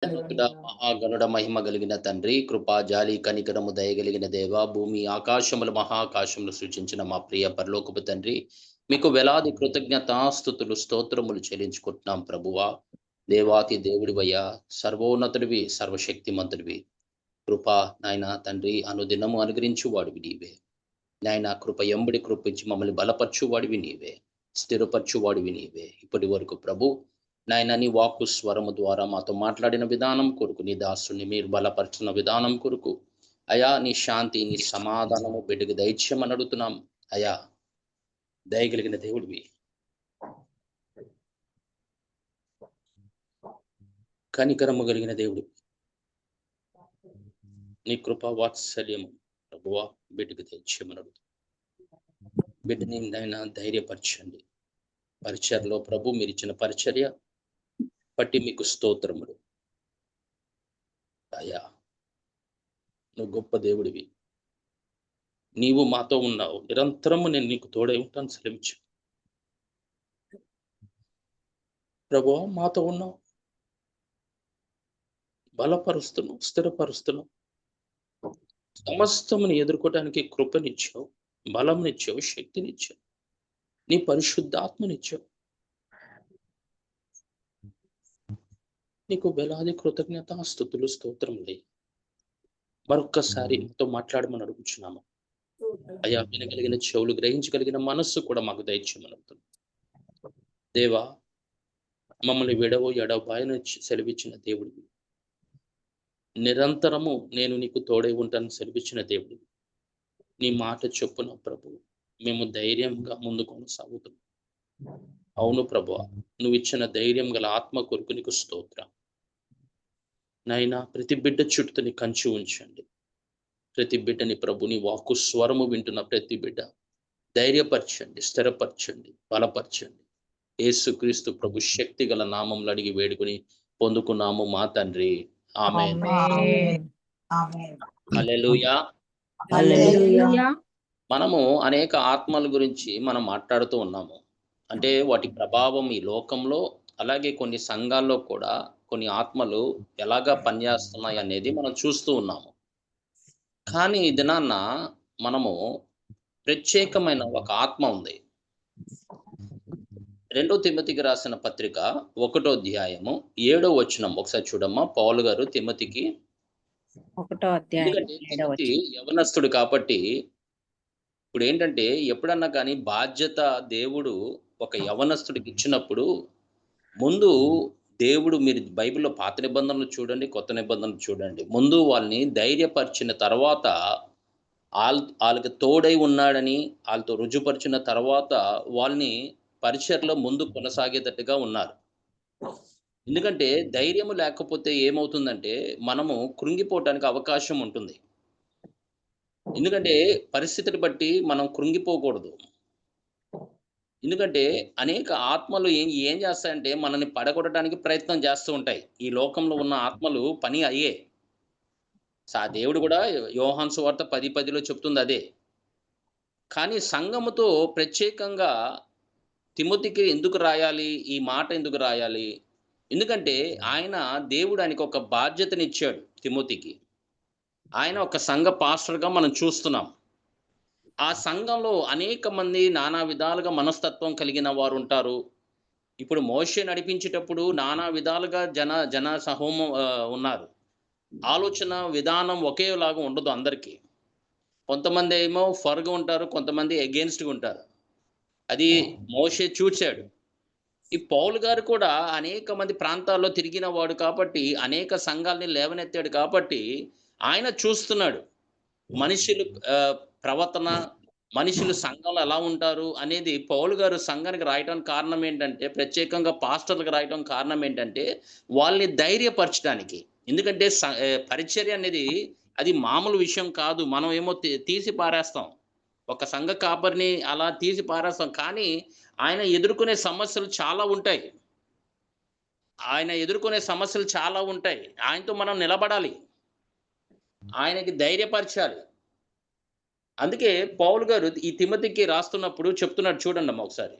పరిశుద్ధ మహాగణుడ మహిమ కలిగిన తండ్రి, కృపా జాలి కనికరము దయగలిగిన దేవ, భూమి ఆకాశములు మహాకాశములు సృజించిన మా ప్రియ పరలోకపు తండ్రి, మీకు వేలాది కృతజ్ఞతాస్తుతులు స్తోత్రములు చెల్లించుకుంటున్నాం ప్రభువా. దేవాతి దేవుడివయ్యా, సర్వోన్నతుడివి, సర్వశక్తిమంతుడివి. కృప నాయన తండ్రి అనుదినము అనుగ్రహించు వాడివి నీవే. నాయన కృప ఎంబడి కృపించి మమ్మల్ని బలపరచు వాడివి నీవే, స్థిరపరచు వాడివి నీవే. ఇప్పటి వరకు ప్రభు నాయన నీ వాక్కు స్వరము ద్వారా మాతో మాట్లాడిన విధానం కొరకు, నీ దాసుని మీరు బలపరుచున్న విధానం కొరకు అయా, నీ శాంతి నీ సమాధానము బిడ్డకు దైత్యమని అడుగుతున్నాం. అయా దయగలిగిన దేవుడివి, కనికరము కలిగిన దేవుడు, నీ కృపా వాత్సల్యము ప్రభువా బిడ్డకు దైత్యమని అడుగుతున్నాం. బిడ్డని నాయన ధైర్యపరచండి. పరిచర్లో ప్రభు మీరు ఇచ్చిన పరిచర్య బట్టి మీకు స్తోత్రములు. అయ్యా నువ్వు గొప్ప దేవుడివి, నీవు మాతో ఉన్నావు, నిరంతరము నేను నీకు తోడై ఉంటాను సెలవించు. ప్రభువా మాతో ఉన్నావు, బలపరుస్తున్నావు, స్థిరపరుస్తున్నావు, సమస్తముని ఎదుర్కోవడానికి కృపనిచ్చావు, బలంనిచ్చావు, శక్తినిచ్చావు, నీ పరిశుద్ధాత్మనిచ్చావు. నీకు వేలాది కృతజ్ఞతాస్తుతులు స్తోత్రములే. మరొక్కసారి నీతో మాట్లాడమని అడుగుచున్నాము అయ్యా. వినగలిగిన చెవులు, గ్రహించగలిగిన మనస్సు కూడా మాకు దయచేయమని అడుగుతున్నాం దేవా. మమ్మల్ని విడవో ఎడబాయని సెలవిచ్చిన దేవుడివి, నిరంతరము నేను నీకు తోడై ఉంటాను సెలవిచ్చిన దేవుడివి. నీ మాట చొప్పున ప్రభు మేము ధైర్యంగా ముందు కొనసాగుతున్నాం. అవును ప్రభువా, నువ్వు ఇచ్చిన ధైర్యం గల ఆత్మ కొరకు నీకు స్తోత్రం నాయనా. ప్రతి బిడ్డ చుట్టూ నీ కంచి ఉంచండి. ప్రతి బిడ్డని ప్రభు నీ వాక్కు స్వరము వింటున్న ప్రతి బిడ్డ ధైర్యపరచండి, స్థిరపరచండి, బలపరచండి. యేసుక్రీస్తు ప్రభు శక్తి గల నామంలో అడిగి వేడుకుని పొందుకున్నాము మా తండ్రి, ఆమేన్. హల్లెలూయా. మనము అనేక ఆత్మల గురించి మనం మాట్లాడుతూ ఉన్నాము. అంటే వాటి ప్రభావం ఈ లోకంలో, అలాగే కొన్ని సంఘాల్లో కూడా కొన్ని ఆత్మలు ఎలాగా పనిచేస్తున్నాయి అనేది మనం చూస్తూ ఉన్నాము. కానీ ఈ దినాన్న మనము ప్రత్యేకమైన ఒక ఆత్మ ఉంది. 2 తిమోతికి రాసిన పత్రిక 1వ అధ్యాయము 7వ వచనం ఒకసారి చూడమ్మా. పౌలు గారు తిమోతికి, 1వ అధ్యాయం ఎందుకంటే 7వ తిమోతి వచనం. యవనస్తుడు కాబట్టి, ఇప్పుడు ఏంటంటే ఎప్పుడన్నా కానీ బాధ్యత దేవుడు ఒక యవనస్తుడికి ఇచ్చినప్పుడు, ముందు దేవుడు, మీరు బైబిల్‌లో పాత నిబంధనలు చూడండి, కొత్త నిబంధనలు చూడండి, ముందు వాళ్ళని ధైర్యపరిచిన తర్వాత, ఆళ్ళకి తోడై ఉన్నాడని ఆళ్ళతో రుజుపరిచిన తర్వాత వాళ్ళని పరిచర్లో ముందు కొనసాగేటట్టుగా ఉన్నారు. ఎందుకంటే ధైర్యము లేకపోతే ఏమవుతుందంటే మనము కృంగిపోవటానికి అవకాశం ఉంటుంది. ఎందుకంటే పరిస్థితిని బట్టి మనం కృంగిపోకూడదు. ఎందుకంటే అనేక ఆత్మలు ఏం ఏం చేస్తాయంటే మనల్ని పడగొట్టడానికి ప్రయత్నం చేస్తూ ఉంటాయి. ఈ లోకంలో ఉన్న ఆత్మలు పని అయ్యే. దేవుడు కూడా యోహాను సువార్త 10:10లో చెప్తుంది అదే. కానీ సంఘముతో ప్రత్యేకంగా తిమోతికి ఎందుకు రాయాలి? ఈ మాట ఎందుకు రాయాలి? ఎందుకంటే ఆయన దేవుడు ఆయనకి ఒక బాధ్యతనిచ్చాడు తిమోతికి. ఆయన ఒక సంఘ పాస్టర్‌గా మనం చూస్తున్నాం. ఆ సంఘంలో అనేక మంది నానా విధాలుగా మనస్తత్వం కలిగిన వారుంటారు. ఇప్పుడు మోషే నడిపించేటప్పుడు నానా విధాలుగా జన సమూహం ఉన్నారు. ఆలోచన విధానం ఒకేలాగా ఉండదు అందరికి. కొంతమందేమో ఫర్‌గా ఉంటారు, కొంతమంది అగెయిన్స్ట్‌గా ఉంటారు. అది మోషే చూసాడు. ఈ పౌలు గారు కూడా అనేక మంది ప్రాంతాల్లో తిరిగిన వాడు కాబట్టి, అనేక సంఘాల్ని లేవనెత్తాడు కాబట్టి, ఆయన చూస్తున్నాడు. మనుషులు ప్రవర్తన, మనుషులు సంఘంలో ఎలా ఉంటారు అనేది పౌలు గారు సంఘానికి రాయటానికి కారణం ఏంటంటే, ప్రత్యేకంగా పాస్టర్‌లకు రాయటం కారణం ఏంటంటే, వాళ్ళని ధైర్యపరచడానికి. ఎందుకంటే పరిచర్య అనేది అది మామూలు విషయం కాదు. మనం ఏమో తీసి పారేస్తాం. ఒక సంఘ కాపరిని అలా తీసి పారేస్తాం. కానీ ఆయన ఎదుర్కొనే సమస్యలు చాలా ఉంటాయి. ఆయన ఎదుర్కొనే సమస్యలు చాలా ఉంటాయి. ఆయనతో మనం నిలబడాలి. ఆయనకి ధైర్యపరచాలి. అందుకే పౌలు గారు ఈ తిమోతికి రాస్తున్నప్పుడు చెప్తున్నాడు చూడండమ్మా ఒకసారి.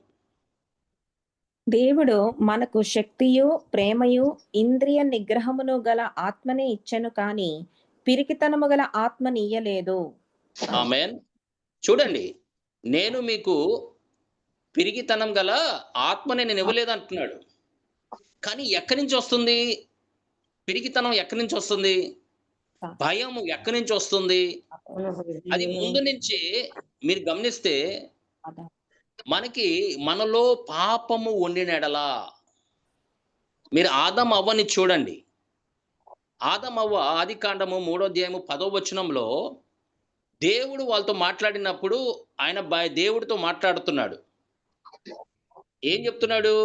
దేవుడు మనకు శక్తియు ప్రేమయు ఇంద్రియ నిగ్రహమును గల ఆత్మనే ఇచ్చెను కాని పిరికితనము గల ఆత్మనియ్యలేదు. ఆమేన్. చూడండి, నేను మీకు పిరికితనం గల ఆత్మని నేను ఇవ్వలేదు అంటున్నాడు. కానీ ఎక్కడి నుంచి వస్తుంది? పిరికితనం ఎక్కడి నుంచి వస్తుంది? భయము ఎక్కడి నుంచి వస్తుంది? అది ముందు నుంచే మీరు గమనిస్తే మనలో పాపము ఉండిన యెడల మీరు ఆదాము అవ్వని చూడండి. ఆదాము అవ్వ ఆదికాండము 3వ అధ్యాయము 10వ వచనంలో దేవుడు వాళ్ళతో మాట్లాడినప్పుడు ఆయన దేవుడితో మాట్లాడుతున్నాడు. ఏం చెప్తున్నాడు?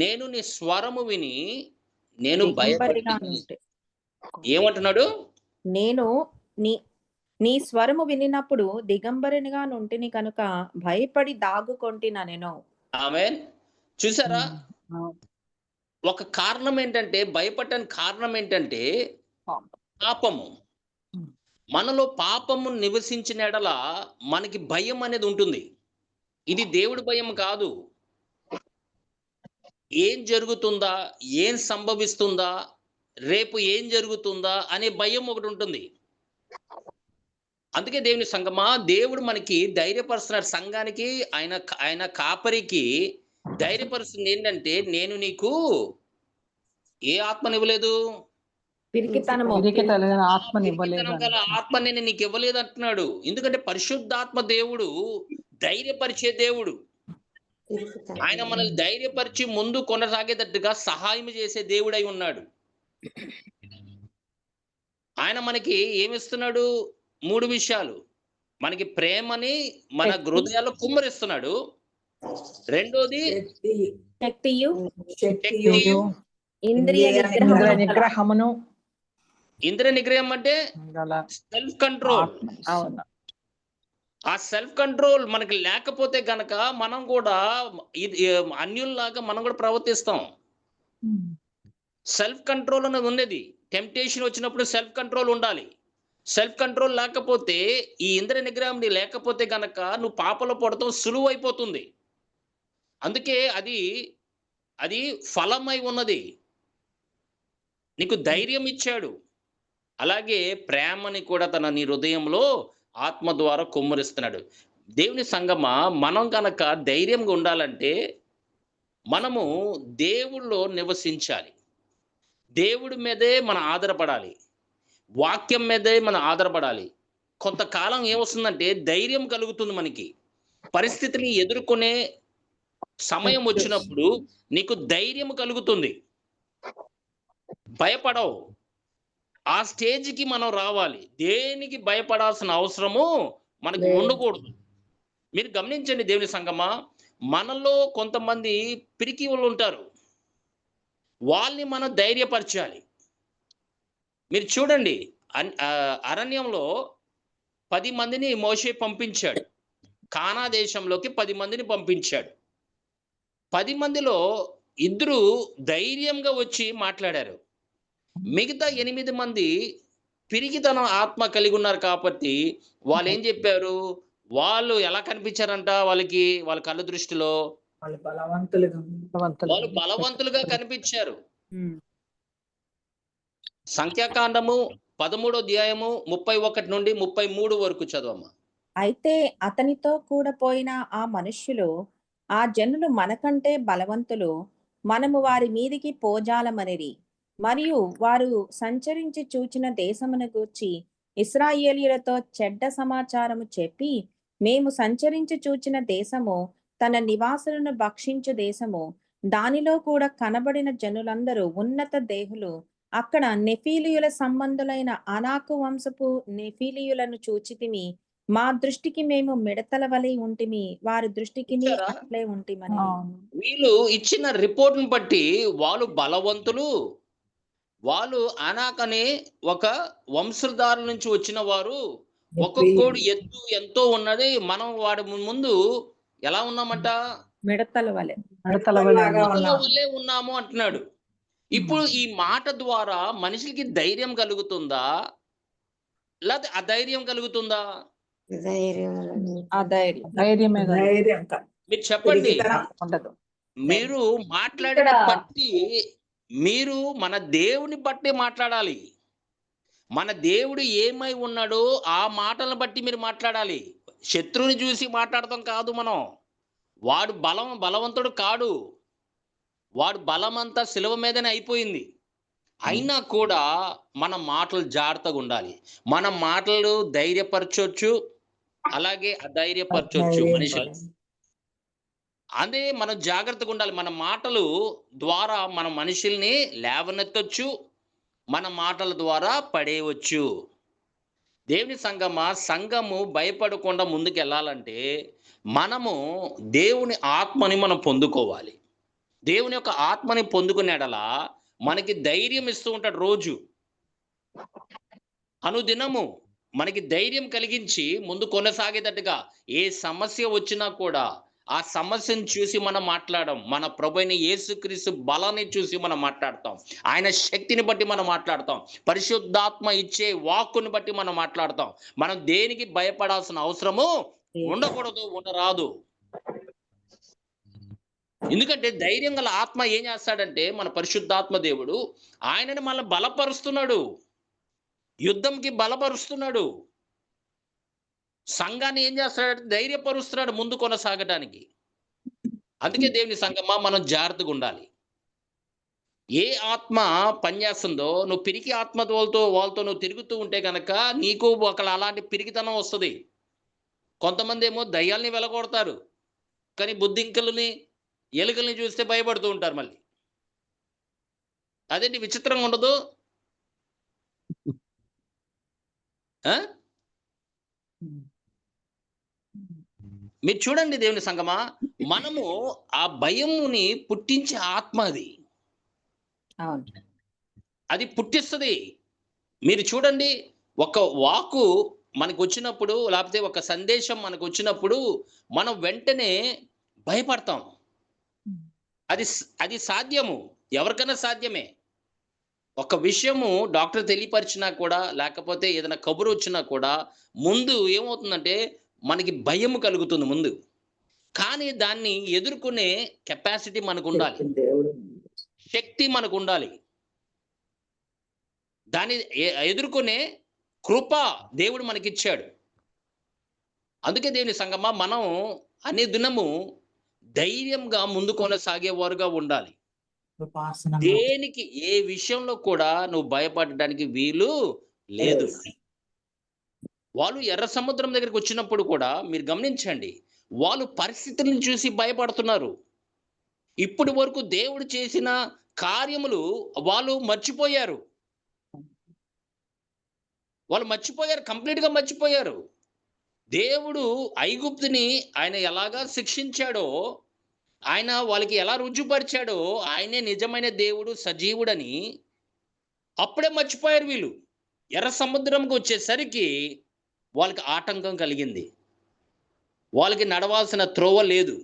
నేను నీ స్వరము విని నేను భయపడి. దిగంబరిగానుంటి. ఏమంటున్నాడు? నేను నీ స్వరము వినినప్పుడు దిగంబరినిగా నుంటిని కనుక భయపడి దాగుకొంటినెను. ఆమేన్. చూసారా? ఒక కారణం ఏంటంటే, భయపడటానికి కారణం ఏంటంటే పాపము. మనలో పాపము నివసించిన యెడల మనకి భయం అనేది ఉంటుంది. ఇది దేవుడి భయం కాదు. ఏం జరుగుతుందా? ఏం సంభవిస్తుందా? రేపు ఏం జరుగుతుందా? అనే భయం ఒకటి ఉంటుంది. అందుకే దేవుని సంగమా, దేవుడు మనకి ధైర్యపరుస్తున్నాడు. సంఘానికి ఆయన కాపరికి ధైర్యపరుస్తుంది ఏంటంటే, నేను నీకు ఏ ఆత్మనివ్వలేదు? పిరికితనము పిరికితనం గల ఆత్మ నేను నీకు ఇవ్వలేదు అంటున్నాడు. ఎందుకంటే పరిశుద్ధాత్మ దేవుడు ధైర్యపరిచే దేవుడు. ఆయన మనల్ని ధైర్యపరిచి ముందు కొనసాగేటట్టుగా సహాయం చేసే దేవుడై ఉన్నాడు. ఆయన మనకి ఏమిస్తున్నాడు? 3 విషయాలు. మనకి ప్రేమని మన హృదయాల్లో కుమ్మరిస్తున్నాడు. రెండోది శక్తియు శక్తియు, ఇంద్రియ నిగ్రహమును. ఇంద్రియ నిగ్రహం అంటే సెల్ఫ్ కంట్రోల్. అవును. ఆ సెల్ఫ్ కంట్రోల్ మనకి లేకపోతే గనక మనం కూడా అన్యుల్లాగా మనం కూడా ప్రవర్తిస్తాం. సెల్ఫ్ కంట్రోల్ అనేది ఉన్నది. టెంప్టేషన్ వచ్చినప్పుడు సెల్ఫ్ కంట్రోల్ ఉండాలి. సెల్ఫ్ కంట్రోల్ లేకపోతే, ఈ ఇంద్రియ నిగ్రహం లేకపోతే గనక నువ్వు పాపంలో పడటం సులువైపోతుంది. అందుకే అది ఫలమై ఉన్నది. నీకు ధైర్యం ఇచ్చాడు. అలాగే ప్రేమని కూడా నీ హృదయంలో ఆత్మ ద్వారా కుమ్మరిస్తున్నాడు. దేవుని సంగమా, మనం గనక ధైర్యంగా ఉండాలంటే మనము దేవుళ్ళో నివసించాలి. దేవుడి మీదే మనం ఆధారపడాలి. వాక్యం మీదే మనం ఆధారపడాలి. కొంతకాలం ఏమొస్తుందంటే ధైర్యం కలుగుతుంది మనకి. పరిస్థితిని ఎదుర్కొనే సమయం వచ్చినప్పుడు నీకు ధైర్యం కలుగుతుంది. భయపడవు. ఆ స్టేజ్‌కి మనం రావాలి. దేనికి భయపడాల్సిన అవసరము మనకు ఉండకూడదు. మీరు గమనించండి దేవుని సంగమా, మనలో కొంతమంది పిరికి వాళ్ళు ఉంటారు. వాళ్ళని మనం ధైర్యపరచాలి. మీరు చూడండి, అరణ్యంలో 10 మందిని మోషే పంపించాడు. కానా దేశంలోకి 10 మందిని పంపించాడు. 10 మందిలో 2 ధైర్యంగా వచ్చి మాట్లాడారు. మిగతా 8 మంది పిరికితనం ఆత్మ కలిగి ఉన్నారు కాబట్టి వాళ్ళు ఏం చెప్పారు? వాళ్ళు ఎలా కనిపించారంట? వాళ్ళ కళ్ళ దృష్టిలో వాళ్ళు బలవంతులుగా కనిపించారు. సంఖ్యాకాండము 13వ అధ్యాయము 31 నుండి 33 వరకు చదవమ్మా. అయితే అతనితో కూడా పోయిన ఆ మనుష్యులు, ఆ జనులు మనకంటే బలవంతులు, మనము వారి మీదికి పోజాలమనిరి. మరియు వారు సంచరించి చూచిన దేశమును గూర్చి ఇశ్రాయేలీయులతో చెడ్డ సమాచారము చెప్పి, మేము సంచరించి చూచిన దేశము తన నివాసులను భక్షించు దేశము, దానిలో కూడా కనబడిన జనులందరూ ఉన్నత దేహులు. అక్కడ నెఫీలీయుల సంబంధులైన అనాకు వంశపు నెఫీలీయులను చూచితిమి. మా దృష్టికి మేము మిడతల వలె ఉంటిమి, వారి దృష్టికి అట్లే ఉంటిమని. వీళ్ళు ఇచ్చిన రిపోర్ట్‌ని బట్టి వాళ్ళు బలవంతులు. వాళ్ళు అనాక్ అనే ఒక వంశధారుల నుంచి వచ్చిన వారు. ఒక్కొక్కడు ఎత్తు ఎంతో ఉన్నది. మనం వాడి ముందు ఎలా ఉన్నామంట? మిడతల వలె ఉన్నాము అంటున్నాడు. ఇప్పుడు ఈ మాట ద్వారా మనిషికి ధైర్యం కలుగుతుందా? లేకపోతే అధైర్యం కలుగుతుందా? అధైర్యం. మీరు చెప్పండి. మీరు మాట్లాడిన బట్టి మీరు మన దేవుని బట్టి మాట్లాడాలి. మన దేవుడు ఏమై ఉన్నాడో ఆ మాటలను బట్టి మీరు మాట్లాడాలి. శత్రువుని చూసి మాట్లాడటం కాదు మనం. వాడు బలవంతుడు కాడు. వాడు బలమంతా సిలువ మీదనే అయిపోయింది. అయినా కూడా మన మాటలు జాగ్రత్తగుండాలి. మన మాటలు ధైర్యపరచొచ్చు, అలాగే అధైర్యపరచొచ్చు మనిషిని. అదే మనం జాగ్రత్తగుండాలి. మన మాటలు ద్వారా మన మనుషుల్ని లేవనెత్తొచ్చు, మన మాటల ద్వారా పడేయవచ్చు. దేవుని సంఘము భయపడకుండా ముందుకెళ్ళాలంటే మనము దేవుని ఆత్మని మనం పొందుకోవాలి. దేవుని యొక్క ఆత్మని పొందుకునే యెడల మనకి ధైర్యం ఇస్తూ ఉంటాడు రోజు. అనుదినము మనకి ధైర్యం కలిగించి ముందు కొనసాగేటట్టుగా ఏ సమస్య వచ్చినా కూడా ఆ సమస్యను చూసి మనం మాట్లాడం. మన ప్రభువైన యేసుక్రీస్తు బలాన్ని చూసి మనం మాట్లాడతాం. ఆయన శక్తిని బట్టి మనం మాట్లాడతాం. పరిశుద్ధాత్మ ఇచ్చే వాక్కుని బట్టి మనం మాట్లాడతాం. మనం దేనికి భయపడాల్సిన అవసరము ఉండకూడదు, ఉండరాదు. ఎందుకంటే ధైర్యం గల ఆత్మ ఏం చేస్తాడంటే మన పరిశుద్ధాత్మ దేవుడు ఆయనని మనల్ని బలపరుస్తున్నాడు. యుద్ధంకి బలపరుస్తున్నాడు. సంఘాన్ని ఏం చేస్తాడంటే ధైర్యపరుస్తున్నాడు ముందు కొనసాగడానికి. అందుకే దేవుని సంఘమా మనం జాగ్రత్తగా ఉండాలి. ఏ ఆత్మ పనిచేస్తుందో నువ్వు పిరికి వాళ్ళతో నువ్వు తిరుగుతూ ఉంటే గనక నీకు అలాంటి పిరికితనం వస్తుంది. కొంతమంది ఏమో దయ్యాల్ని వెలగొడతారు, కానీ బుద్ధింకలని ఎలుకల్ని చూస్తే భయపడుతూ ఉంటారు మళ్ళీ. అదేంటి విచిత్రంగా ఉండదు? మీరు చూడండి దేవుని సంగమా, మనము ఆ భయముని పుట్టించే ఆత్మ అది. అది పుట్టిస్తుంది. మీరు చూడండి, ఒక వాకు మనకు వచ్చినప్పుడు లేకపోతే ఒక సందేశం మనకు వచ్చినప్పుడు మనం వెంటనే భయపడతాం. అది సాధ్యము, ఎవరికైనా సాధ్యమే. ఒక విషయము డాక్టర్ తెలియపరిచినా కూడా లేకపోతే ఏదైనా కబురు వచ్చినా కూడా ముందు ఏమవుతుందంటే మనకి భయం కలుగుతుంది ముందు. కానీ దాన్ని ఎదుర్కొనే కెపాసిటీ మనకు ఉండాలి, శక్తి మనకు ఉండాలి. దాన్ని ఎదుర్కొనే కృప దేవుడు మనకిచ్చాడు. అందుకే దేవుని సంగమా మనం అనే దినము ధైర్యంగా ముందు కొనసాగేవారుగా ఉండాలి. దేనికి ఏ విషయంలో కూడా నువ్వు భయపడడానికి వీలు లేదు. వాళ్ళు ఎర్ర సముద్రం దగ్గరికి వచ్చినప్పుడు కూడా మీరు గమనించండి, వాళ్ళు పరిస్థితులను చూసి భయపడుతున్నారు. ఇప్పటి వరకు దేవుడు చేసిన కార్యములు వాళ్ళు మర్చిపోయారు. కంప్లీట్‌గా మర్చిపోయారు. దేవుడు ఐగుప్తుని ఆయన ఎలాగా శిక్షించాడో, ఆయన వాళ్ళకి ఎలా రుజువుపరిచాడో ఆయనే నిజమైన దేవుడు, సజీవుడని అప్పుడే మర్చిపోయారు వీళ్ళు. ఎర్ర సముద్రంకి వచ్చేసరికి వాళ్ళకి ఆటంకం కలిగింది. వాళ్ళకి నడవాల్సిన త్రోవ లేదు.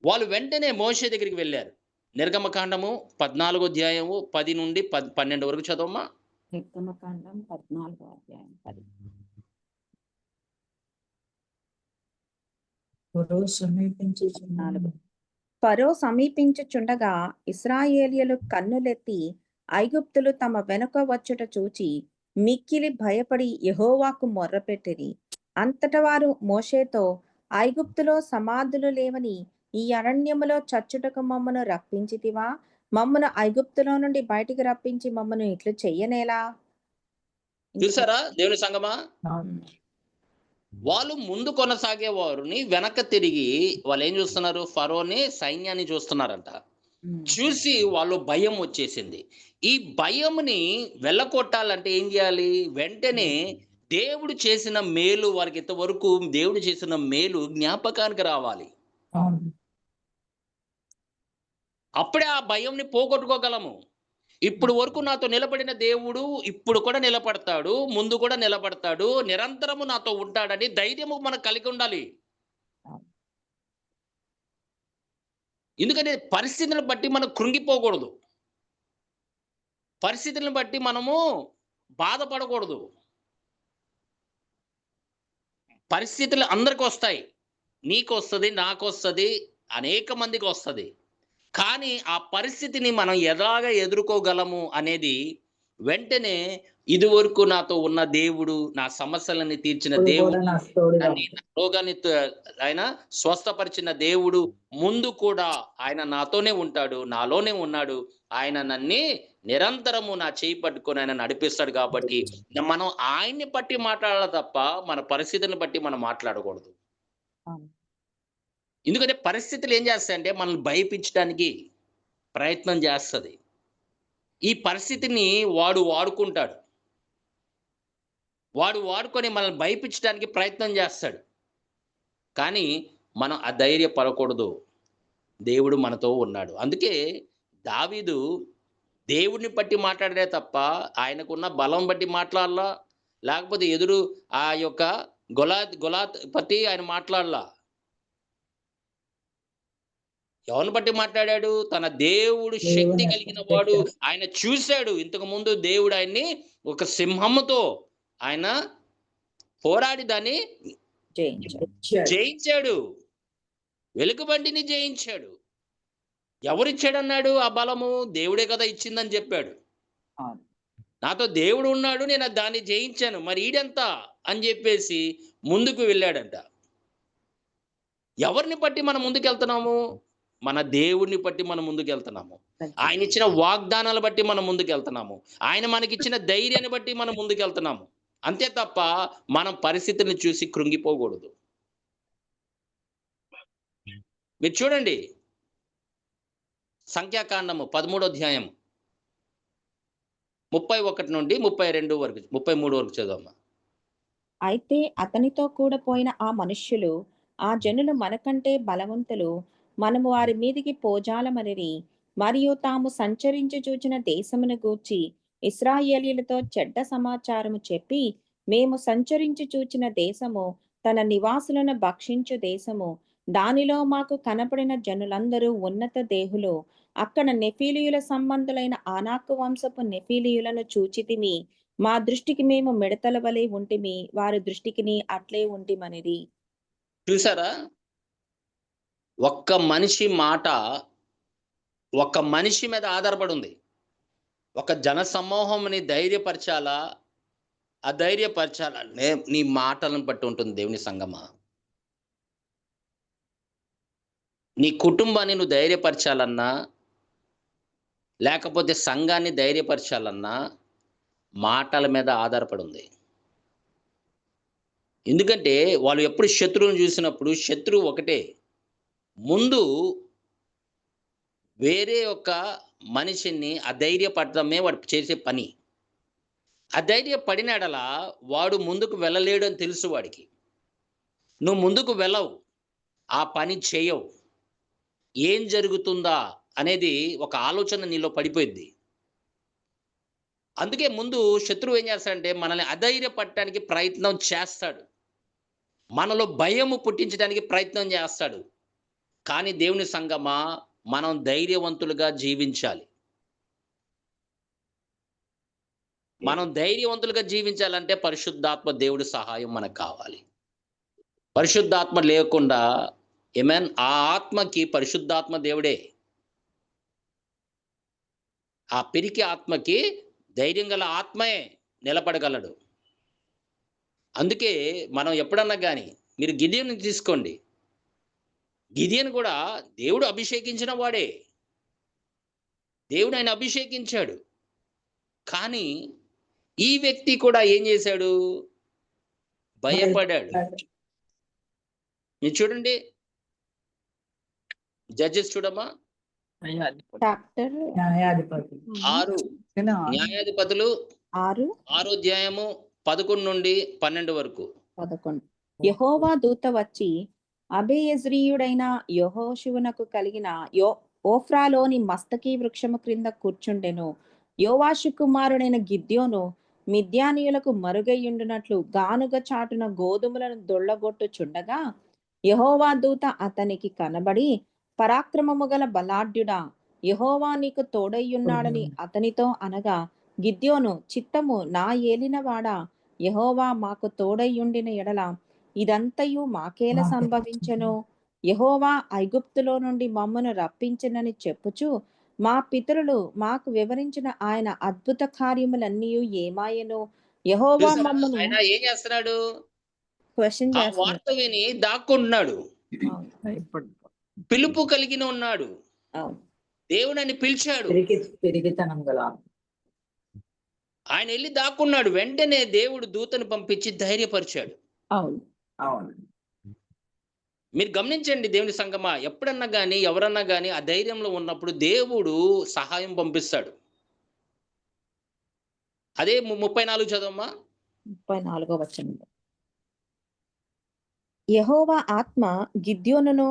వాళ్ళు వెంటనే మోషే దగ్గరికి వెళ్ళారు. నిర్గమకాండము 14వ అధ్యాయము 10 నుండి 12 వరకు చదవమ్మా. నిర్గమకాండం 14వ అధ్యాయం 10. ఫరో సమీపించుచుండగా ఇశ్రాయేలీయులు కన్నులెత్తి ఐగుప్తులు తమ వెనుక వచ్చుట చూచి మిక్కిలి భయపడి యెహోవాకు మొర్రపెట్టిరి. అంతట వారు మోషేతో, ఐగుప్తులో సమాధులు లేవని ఈ అరణ్యములో చచ్చుటకు మమ్మను రప్పించితివా? మమ్మను ఐగుప్తులో నుండి బయటికి రప్పించి మమ్మను ఇట్లు చెయ్యనేలా? చూసారా దేవుని సంగమా, వాళ్ళు ముందు కొనసాగేవారిని వెనక తిరిగి వాళ్ళు ఏం చూస్తున్నారు? ఫరోని సైన్యాన్ని చూస్తున్నారంట. చూసి వాళ్ళు భయం వచ్చేసింది. ఈ భయంని వెళ్ళకొట్టాలంటే ఏం చేయాలి? వెంటనే దేవుడు చేసిన మేలు, వారికి ఇంతవరకు దేవుడు చేసిన మేలు జ్ఞాపకానికి రావాలి. అప్పుడే ఆ భయంని పోగొట్టుకోగలము. ఇప్పుడు వరకు నాతో నిలబడిన దేవుడు ఇప్పుడు కూడా నిలబడతాడు, ముందు కూడా నిలబడతాడు, నిరంతరము నాతో ఉంటాడని ధైర్యము మనకు కలిగి ఉండాలి. ఎందుకంటే పరిస్థితులను బట్టి మనం కృంగిపోకూడదు, పరిస్థితులను బట్టి మనము బాధపడకూడదు. పరిస్థితులు అందరికి వస్తాయి, నీకు వస్తుంది, నాకు వస్తుంది, అనేక మందికి వస్తది. కానీ ఆ పరిస్థితిని మనం ఎలాగ ఎదుర్కోగలము అనేది వెంటనే ఇదివరకు నాతో ఉన్న దేవుడు, నా సమస్యలన్నీ తీర్చిన ఇప్పుడు కూడా దేవుడు, నాకు తోడుగా నన్ను నా రోగాన్ని ఆయన స్వస్థపరిచిన దేవుడు ముందు కూడా ఆయన నాతోనే ఉంటాడు. నాలోనే ఉన్నాడు. ఆయన నన్ని నిరంతరము నా చేయి పట్టుకొని ఆయన నడిపిస్తాడు కాబట్టి, మనం ఆయన్ని బట్టి మాట్లాడాలి తప్ప, మన పరిస్థితిని బట్టి మనం మాట్లాడకూడదు. అవును. ఎందుకంటే పరిస్థితులు ఏం చేస్తాయంటే మనల్ని భయపించడానికి ప్రయత్నం చేస్తది. ఈ పరిస్థితిని వాడు వాడుకుంటాడు. వాడు వాడుకొని మనల్ని భయపించడానికి ప్రయత్నం చేస్తాడు. కానీ మనం అధైర్యపడకూడదు. దేవుడు మనతో ఉన్నాడు. అందుకే దావీదు దేవుడిని బట్టి మాట్లాడాడే తప్ప, ఆయనకున్న బలం బట్టి మాట్లాడలా. లేకపోతే ఎదురు ఆ యొక్క గొలాత్ బట్టి ఆయన మాట్లాడలా. ఎవరిని బట్టి మాట్లాడాడు? తన దేవుడు శక్తి కలిగిన వాడు. ఆయన చూసాడు. ఇంతకుముందు దేవుడు ఆయన్ని ఒక సింహముతో ఆయన పోరాడి దాన్ని జయించాడు. జయించాడు. వెలుగుబంటిని జయించాడు. ఎవరిచ్చాడన్నాడు ఆ బలము? దేవుడే కదా ఇచ్చిందని చెప్పాడు. అవును. నాతో దేవుడు ఉన్నాడు. నేను దాన్ని జయించాను. మరి ఈడెంత అని చెప్పేసి ముందుకు వెళ్ళాడంట. ఎవరిని బట్టి మనం ముందుకెళ్తున్నాము? మన దేవుడిని బట్టి మనం ముందుకెళ్తున్నాము. ఆయన ఇచ్చిన వాగ్దానాలు బట్టి మనం ముందుకెళ్తున్నాము. ఆయన మనకిచ్చిన ధైర్యాన్ని బట్టి మనం ముందుకెళ్తున్నాము. అంతే తప్ప మనం పరిస్థితిని చూసి కృంగిపోకూడదు. మీరు చూడండి, సంఖ్యాకాండము 13వ అధ్యాయం 31 నుండి 32 వరకు 33 వరకు చదవమ్మా. అయితే అతనితో కూడా పోయిన ఆ మనుష్యులు, ఆ జనులు మనకంటే బలవంతులు, మనము వారి మీదికి పోజాలమనిరి, మరియు తాము సంచరించి చూచిన దేశమును గూర్చి ఇశ్రాయేలీయులతో చెడ్డ సమాచారము చెప్పి, మేము సంచరించి చూచిన దేశము తన నివాసులను భక్షించు దేశము, దానిలో మాకు కనపడిన జనులందరూ ఉన్నత దేహులు, అక్కడ నెఫీలీయుల సంబంధులైన ఆనాకు వంశపు నెఫీలీయులను చూచితిమి, మా దృష్టికి మేము మిడతల వలె ఉంటిమి, వారి దృష్టికిని అట్లే ఉంటిమనిరి. చూసారా? ఒక్క మనిషి మాట ఒక మనిషి మీద ఆధారపడి ఉంది. ఒక జన సమూహంని ధైర్యపరచాలా, అధైర్యపరచాలా నీ మాటలను బట్టి ఉంటుంది దేవుని సంగమా. నీ కుటుంబాన్ని నువ్వు ధైర్యపరచాలన్నా, లేకపోతే సంఘాన్ని ధైర్యపరచాలన్నా మాటల మీద ఆధారపడి ఉంది. ఎందుకంటే వాళ్ళు ఎప్పుడు శత్రువుని చూసినప్పుడు శత్రువు ఒకటే. ముందు వేరే ఒక మనిషిని అధైర్యపడటమే వాడు చేసే పని. అధైర్యపడినడలా వాడు ముందుకు వెళ్ళలేడు అని తెలుసు వాడికి. నువ్వు ముందుకు వెళ్ళవు, ఆ పని చేయవు, ఏం జరుగుతుందా అనేది ఒక ఆలోచన నీలో పడిపోయింది. అందుకే ముందు శత్రువు ఏం చేస్తాడంటే మనల్ని అధైర్యపడటానికి ప్రయత్నం చేస్తాడు. మనలో భయము పుట్టించడానికి ప్రయత్నం చేస్తాడు. కానీ దేవుని సంగమా, మనం ధైర్యవంతులుగా జీవించాలి. మనం ధైర్యవంతులుగా జీవించాలంటే పరిశుద్ధాత్మ దేవుడి సహాయం మనకు కావాలి. పరిశుద్ధాత్మ లేకుండా ఆమేన్, ఆ ఆత్మకి పరిశుద్ధాత్మ దేవుడే. ఆ పిరికి ఆత్మకి ధైర్యం గల ఆత్మయే నిలబడగలడు. అందుకే మనం ఎప్పుడన్నా కానీ మీరు గిడియోను తీసుకోండి. గిడియోను కూడా దేవుడు అభిషేకించిన వాడే. దేవుడు ఆయన అభిషేకించాడు. కానీ ఈ వ్యక్తి కూడా ఏం చేశాడు? భయపడాడు. మీరు చూడండి, జడ్జెస్ చూడమ్మా, చాప్టర్ న్యాయాధిపతి 6 న్యాయాధిపతులు 6 6వ అధ్యాయము 11 నుండి 12 వరకు. 11. యెహోవా దూత వచ్చి అబెయెజ్రీయుడైన యెహోషువనకు కలిగిన ఓఫ్రాలోని మస్తకి వృక్షము క్రింద కూర్చుండెను. యోవాషు కుమారుడైన గిద్యోను మిద్యానీయులకు మరుగైయుండునట్లు గానుగ చాటున గోధుమలను దొళ్ళగొట్టుచుండగా, యెహోవా దూత అతనికి కనబడి, పరాక్రమము గల బలాఢ్యుడా, యెహోవా నీకు తోడయ్యున్నాడని అతనితో అనగా, గిద్యోను చిత్తము నా ఏలినవాడా, యెహోవా మాకు తోడయ్యుండిన ఎడల ఇదంతయు మాకేల సంభవించెను? యెహోవా ఐగుప్తులో నుండి మమ్మను రప్పించెనని చెప్పుచు మా పితరులు మాకు వివరించిన ఆయన అద్భుత కార్యములన్నీయు ఏమాయెనో యెహోవా చూసారా? మమ్మను ఆయన ఏం చేస్తున్నాడు? క్వెషన్ ఆ చేస్తున్నారు. వార్త విని దాక్కుంటున్నాడు. అవును. పిలుపు కలిగిన ఉన్నాడు. అవును. దేవుడు ఆయన్ని పిలిచాడు. పెరిగితనం గల ఆయన ఎళ్లి దాక్కున్నాడు. వెంటనే దేవుడు దూతను పంపించి ధైర్యపరిచాడు. అవును. అవును. మీరు గమనించండి దేవుని సంగమా, ఎప్పుడన్నా గాని, ఎవరన్నా గాని ఆ ధైర్యంలో ఉన్నప్పుడు దేవుడు సహాయం పంపిస్తాడు. అదే 34 చదవమ్మా. 34వ వచనం. యెహోవా ఆత్మ గిద్యోనును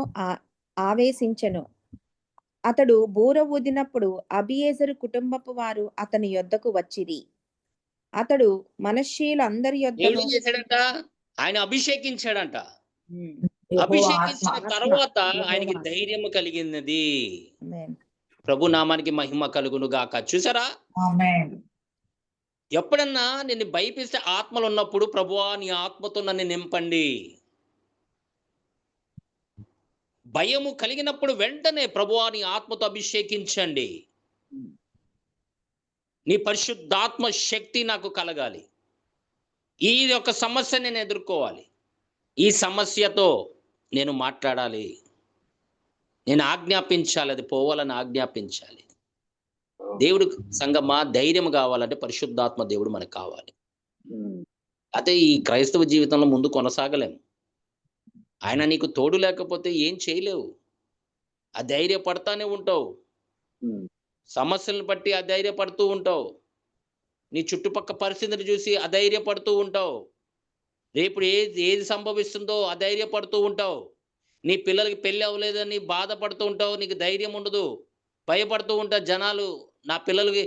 ఆవేశించెను. అతడు బూర ఊదినప్పుడు అబియేజరు కుటుంబపు వారు అతని యొద్దకు వచ్చిరి. అతడు మనష్షీయులందరి దేవుడు యొద్దను ఏం చేశాడంట? ఆయన అభిషేకించాడంట. హ్మ్. యెహోవా అభిషేకించిన ఆత్మ తర్వాత యెహోవా ఆయనకి ఆత్మ. ధైర్యము కలిగినది. ఆమేన్. ప్రభు నామానికి మహిమ కలుగును గాక. చూసారా? ఆమేన్. ఎప్పుడన్నా నిన్ను భయపిస్తే ఆత్మలున్నప్పుడు ప్రభువా నీ ఆత్మతో నన్ను నింపండి. భయము కలిగినప్పుడు వెంటనే ప్రభువా నీ ఆత్మతో అభిషేకించండి. నీ పరిశుద్ధాత్మ శక్తి నాకు కలగాలి. ఈ యొక్క సమస్య నేను ఎదుర్కోవాలి. ఈ సమస్యతో నేను మాట్లాడాలి. నేను ఆజ్ఞాపించాలి. అది పోవాలని ఆజ్ఞాపించాలి. దేవుడు సంగమా ధైర్యం కావాలంటే పరిశుద్ధాత్మ దేవుడు మనకు కావాలి. అయితే ఈ క్రైస్తవ జీవితంలో ముందు కొనసాగలేం. ఆయన నీకు తోడు లేకపోతే ఏం చేయలేవు. అధైర్యపడతానే ఉంటావు. సమస్యలను బట్టి అధైర్యపడుతూ ఉంటావు. నీ చుట్టుపక్క పరిస్థితిని చూసి అధైర్యపడుతూ ఉంటావు. రేపు ఏది సంభవిస్తుందో అధైర్యపడుతూ ఉంటావు. నీ పిల్లలకి పెళ్లి అవ్వలేదని బాధపడుతూ ఉంటావు. నీకు ధైర్యం ఉండదు. భయపడుతూ ఉంటారు జనాలు. నా పిల్లలకి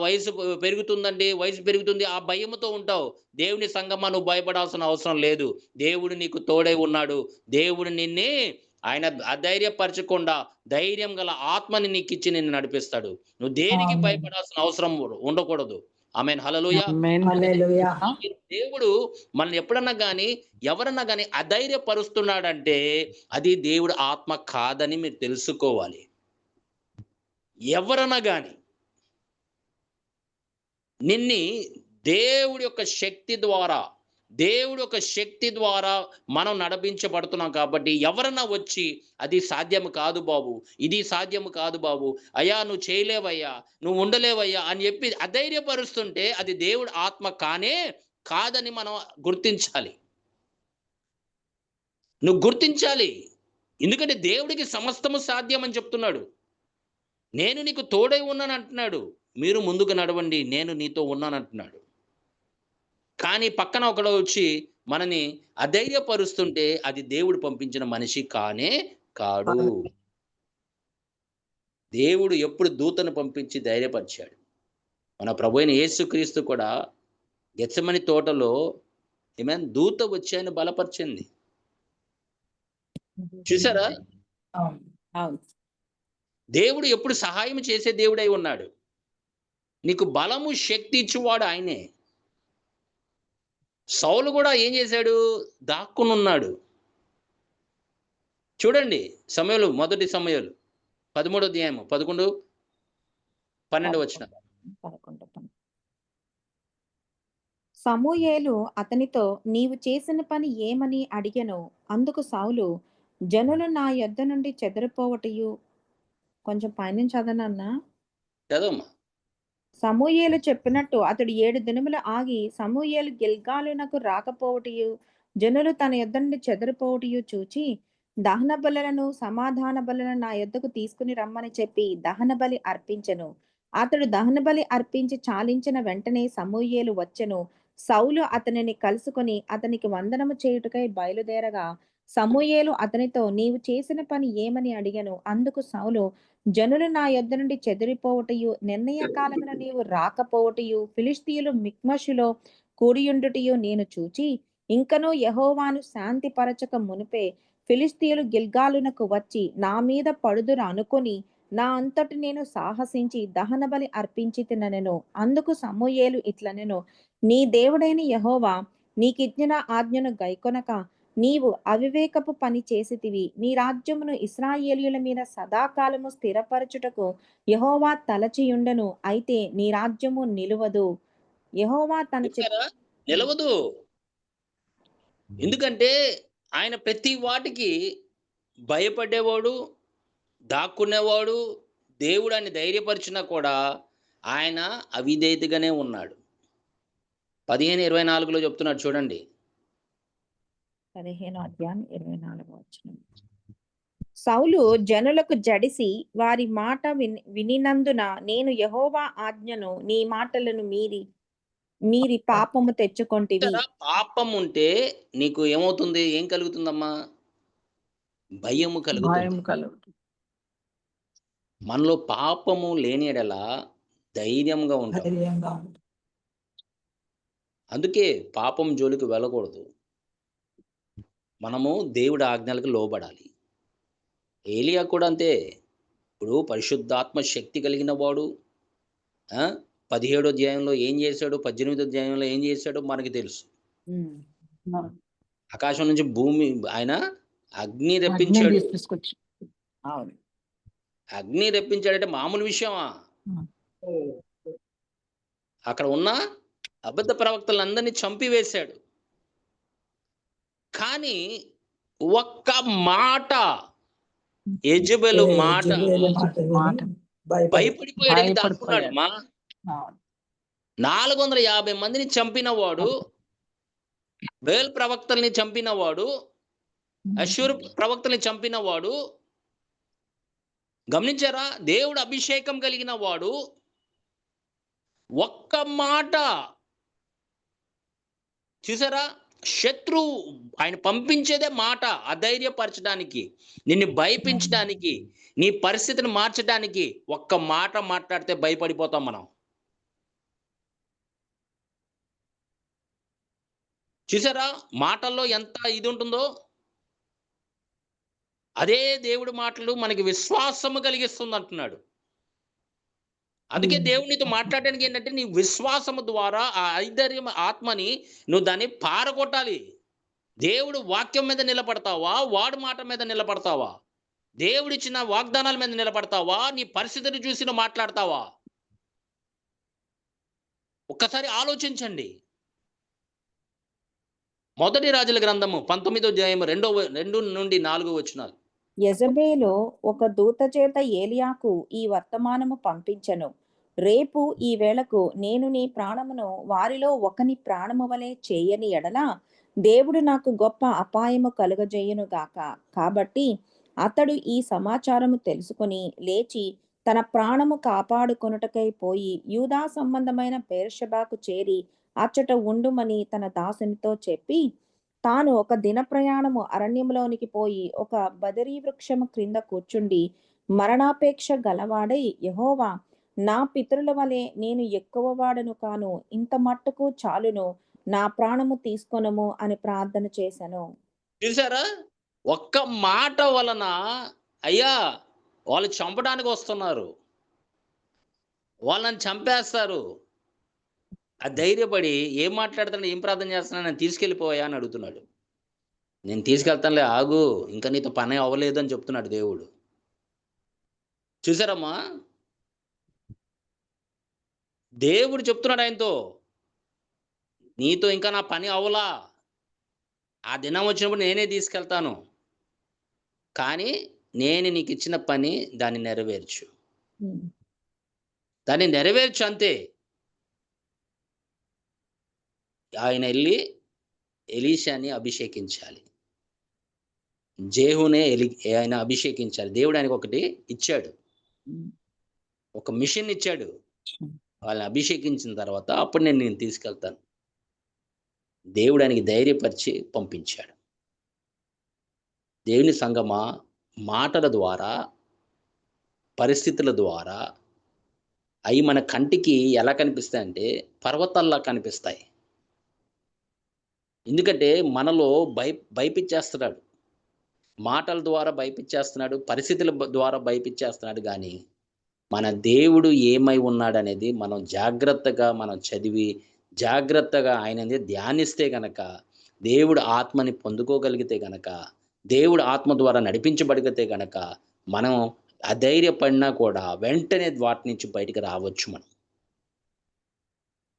వయసు పెరుగుతుందండి, వయసు పెరుగుతుంది. ఆ భయముతో ఉంటావు. దేవుని సంగమా నువ్వు భయపడాల్సిన అవసరం లేదు. దేవుడు నీకు తోడై ఉన్నాడు. దేవుడు నిన్ని ఆయన అధైర్యపరచకుండా ధైర్యం గల ఆత్మని నీకిచ్చి నిన్ను నడిపిస్తాడు. నువ్వు దేనికి ఆమేన్. భయపడాల్సిన అవసరం ఉండకూడదు. ఆమేన్. హల్లెలూయా. ఆమేన్. హల్లెలూయా. దేవుడు మనల్ని ఎప్పుడన్నా గాని, ఎవరన్నా గాని అధైర్యపరుస్తున్నాడంటే అది దేవుడి ఆత్మ కాదని మీరు తెలుసుకోవాలి. ఎవరన్నా గాని నిన్ని దేవుడి యొక్క శక్తి ద్వారా మనం నడిపించబడుతున్నాం కాబట్టి ఎవరన్నా వచ్చి అది సాధ్యము కాదు బాబు, ఇది సాధ్యము కాదు బాబు, అయ్యా నువ్వు చేయలేవయ్యా, నువ్వు ఉండలేవయ్యా అని చెప్పి అధైర్యపరుస్తుంటే అది దేవుడి ఆత్మ కాదని మనం గుర్తించాలి. నువ్వు గుర్తించాలి. ఎందుకంటే దేవుడికి సమస్తము సాధ్యం అని చెప్తున్నాడు. నేను నీకు తోడై ఉన్నాను అంటున్నాడు. మీరు ముందుకు నడవండి, నేను నీతో ఉన్నాను అంటున్నాడు. కానీ పక్కన ఒకడు వచ్చి మనని అధైర్యపరుస్తుంటే అది దేవుడు పంపించిన మనిషి కాడు. దేవుడు ఎప్పుడు దూతను పంపించి ధైర్యపరిచాడు. మన ప్రభువైన యేసుక్రీస్తు కూడా గెత్సెమని తోటలో దూత వచ్చి ఆయన బలపరిచింది. చూసారా? అవును. అవును. దేవుడు ఎప్పుడు సహాయం చేసే దేవుడై ఉన్నాడు. నీకు బలము, శక్తి ఇచ్చువాడు ఆయనే. సౌలు కూడా ఏం చేశాడు? దాక్కునున్నాడు. చూడండి మొదటి సమూయేలు 13వ అధ్యాయము 11, 12 వచనం. 11. సమూయేలు అతనితో నీవు చేసిన పని ఏమని అడిగెను. అందుకు సౌలు జనులు నా యొద్ద నుండి చెదరిపోవటయు కొంచెం పైనుంచి చదవనన్నా. చదవమ్మా. సమూయేలు చెప్పినట్టు అతడు 7 దినములు ఆగి సమూయేలు గిల్గాలునకు రాకపోవటయు జనులు తన యొద్ద నుండి చెదరిపోవటయు చూచి దహన బలులను సమాధాన బలులను నా యొద్దకు తీసుకుని రమ్మని చెప్పి దహన బలి అర్పించెను. అతడు దహన బలి అర్పించి చాలించిన వెంటనే సమూయేలు వచ్చెను. సౌలు అతనిని కలుసుకొని అతనికి వందనము చేయుటకై బయలుదేరగా సమూయేలు అతనితో నీవు చేసిన పని ఏమని అడిగెను. అందుకు సౌలు జనులు నా యొద్ద నుండి చెదిరిపోవటయు నిర్ణయ కాలమున నీవు రాకపోవటయు ఫిలిష్తీయులు మిక్మషులో కూడియుండుటయు నేను చూచి ఇంకనూ యెహోవాను శాంతి పరచక మునిపే ఫిలిష్తీయులు గిల్గాలునకు వచ్చి నా మీద పడుదురు అనుకొని నా అంతటి నేను సాహసించి దహన బలి అర్పించి తిననెను. అందుకు సమూయేలు ఇట్లనెను, నీ దేవుడైన యెహోవా నీకిచ్చిన ఆజ్ఞను గైకొనక నీవు అవివేకపు పని చేసితివి. నీ రాజ్యమును ఇశ్రాయేలీయుల మీద సదాకాలము స్థిరపరచుటకు యెహోవా తలచియుండెను. అయితే నీ రాజ్యము నిలువదు. యెహోవా తన చూసారా? నిలవదు. ఎందుకంటే ఆయన ప్రతి వాటికి భయపడేవాడు, దాక్కునేవాడు. దేవుడు ఆయన్ని ధైర్యపరిచినా కూడా ఆయన అవిధేయతగానే ఉన్నాడు. 15:24లో చెప్తున్నాడు చూడండి. 15 అధ్యాయం 24 వచనం. సౌలు జనులకు జడిసి వారి మాట వినినందున నేను యెహోవా ఆజ్ఞను నీ మాటలను మీరి పాపము తెచ్చుకొంటివి. చూసారా? పాపం ఉంటే నీకు ఏమవుతుంది? ఏం కలుగుతుందమ్మా? భయము భయం కలుగుతుంది. కలుగుతుంది. మనలో పాపము లేని యెడల ధైర్యంగా ఉంటాం. ధైర్యంగా ఉంటుంది. అందుకే పాపం జోలికి వెళ్ళకూడదు. మనము దేవుడి ఆజ్ఞలకు లోబడాలి. ఏలియా కూడా అంతే. ఇప్పుడు పరిశుద్ధాత్మ శక్తి కలిగిన వాడు 17వ అధ్యాయంలో ఏం చేశాడు, 18వ అధ్యాయంలో ఏం చేశాడో మనకి తెలుసు. అవును. ఆకాశం నుంచి భూమి ఆయన అగ్ని అగ్ని రప్పించాడు. తీసుకొచ్చి అవును. అగ్ని రప్పించాడంటే మామూలు విషయమా? అక్కడ ఉన్న అబద్ధ ప్రవక్తలందరినీ చంపివేశాడు. కానీ ఒక్క మాట యెజెబెలు మాట యెజెబెలు మాట భయపడిపోయాడు. ఇంకా దాక్కున్నాడు. భయపడిపోయాడు. మా అవును. 450 మందిని చంపినవాడు, బేల్ ప్రవక్తల్ని చంపినవాడు, అష్షూరు ప్రవక్తల్ని చంపినవాడు. గమనించారా? దేవుడు అభిషేకం కలిగిన వాడు ఒక్క మాట చూసారా? శత్రువు ఆయన పంపించేదే మాట అధైర్యపరచడానికి, నిన్ను భయపించడానికి, నీ పరిస్థితిని మార్చడానికి. ఒక్క మాట మాట్లాడితే భయపడిపోతాం మనం. చూసారా? మాటల్లో ఎంత ఇది ఉంటుందో. అదే దేవుడి మాటలు మనకి విశ్వాసము కలిగిస్తుంది అంటున్నాడు. అందుకే దేవుడు నీతో మాట్లాడడానికి ఏంటంటే నీ విశ్వాసము ద్వారా ఆ ఐదర్యం ఆత్మని నువ్వు దాన్ని పారగొట్టాలి. దేవుడు వాక్యం మీద నిలబడతావా? వాడి మాట మీద నిలబడతావా? దేవుడిచ్చిన వాగ్దానాల మీద నిలబడతావా? నీ పరిస్థితిని చూసి నువ్వు మాట్లాడతావా? ఒక్కసారి ఆలోచించండి. మొదటి రాజుల గ్రంథము 19వ అధ్యాయం 2 నుండి 4 వచనాలు. యెజబెలు ఒక దూత చేత ఏలియాకు ఈ వర్తమానము పంపించెను. రేపు ఈ వేళకు నేను నీ ప్రాణమును వారిలో ఒకని ప్రాణము వలె చేయని ఎడల దేవుడు నాకు గొప్ప అపాయము కలుగజేయును గాక. కాబట్టి అతడు ఈ సమాచారము తెలుసుకొని లేచి తన ప్రాణము కాపాడుకొనుటకై పోయి యూదా సంబంధమైన బెయేర్షెబాకు చేరి అచ్చట ఉండుమని తన దాసునితో చెప్పి తాను ఒక దిన ప్రయాణము అరణ్యంలోనికి పోయి ఒక బదరీ వృక్షము క్రింద కూర్చుండి మరణాపేక్ష గలవాడై యెహోవా, నా పితరుల వలె నేను ఎక్కువ వాడను కాను, ఇంత మట్టుకు చాలును, నా ప్రాణము తీసుకొనము అని ప్రార్థన చేశాను. చూసారా? ఒక్క మాట వలన అయ్యా వాళ్ళు చంపడానికి వస్తున్నారు, వాళ్ళని చంపేస్తారు. ఆ ధైర్యపడి ఏం మాట్లాడుతున్నాడు, ఏం ప్రార్థన చేస్తున్నాడు, నేను తీసుకెళ్ళిపోయా అని అడుగుతున్నాడు. నేను తీసుకెళ్తానులే ఆగు, ఇంకా నీతో పని అవ్వలేదు అని చెప్తున్నాడు దేవుడు. చూసారమ్మా? దేవుడు చెప్తున్నాడు ఆయనతో, నీతో ఇంకా నా పని అవ్వలా, ఆ దినం వచ్చినప్పుడు నేనే తీసుకెళ్తాను, కానీ నేను నీకు ఇచ్చిన పని దాన్ని నెరవేర్చు, దాన్ని నెరవేర్చు అంతే. ఆయన వెళ్ళి ఎలీషాని అభిషేకించాలి, జేహునే ఆయన అభిషేకించాలి. దేవుడు ఆయనకు ఒకటి ఇచ్చాడు, ఒక మిషన్ ఇచ్చాడు. వాళ్ళని అభిషేకించిన తర్వాత అప్పుడు నేను తీసుకెళ్తాను. దేవుడు ఆయనకి ధైర్యపరిచి పంపించాడు. దేవుని సంగమా, మాటల ద్వారా, పరిస్థితుల ద్వారా అవి మన కంటికి ఎలా కనిపిస్తాయంటే పర్వతాల్లా కనిపిస్తాయి. ఎందుకంటే మనలో భయపిచ్చేస్తున్నాడు, మాటల ద్వారా భయపిచ్చేస్తున్నాడు, పరిస్థితుల ద్వారా భయపిచ్చేస్తున్నాడు. కానీ మన దేవుడు ఏమై ఉన్నాడనేది మనం జాగ్రత్తగా మనం చదివి జాగ్రత్తగా ఆయనని ధ్యానిస్తే గనక దేవుడు ఆత్మని పొందుకోగలిగితే గనక, దేవుడు ఆత్మ ద్వారా నడిపించబడితే గనక, మనం అధైర్యపడినా కూడా వెంటనే వాటి నుంచి బయటికి రావచ్చు మనం.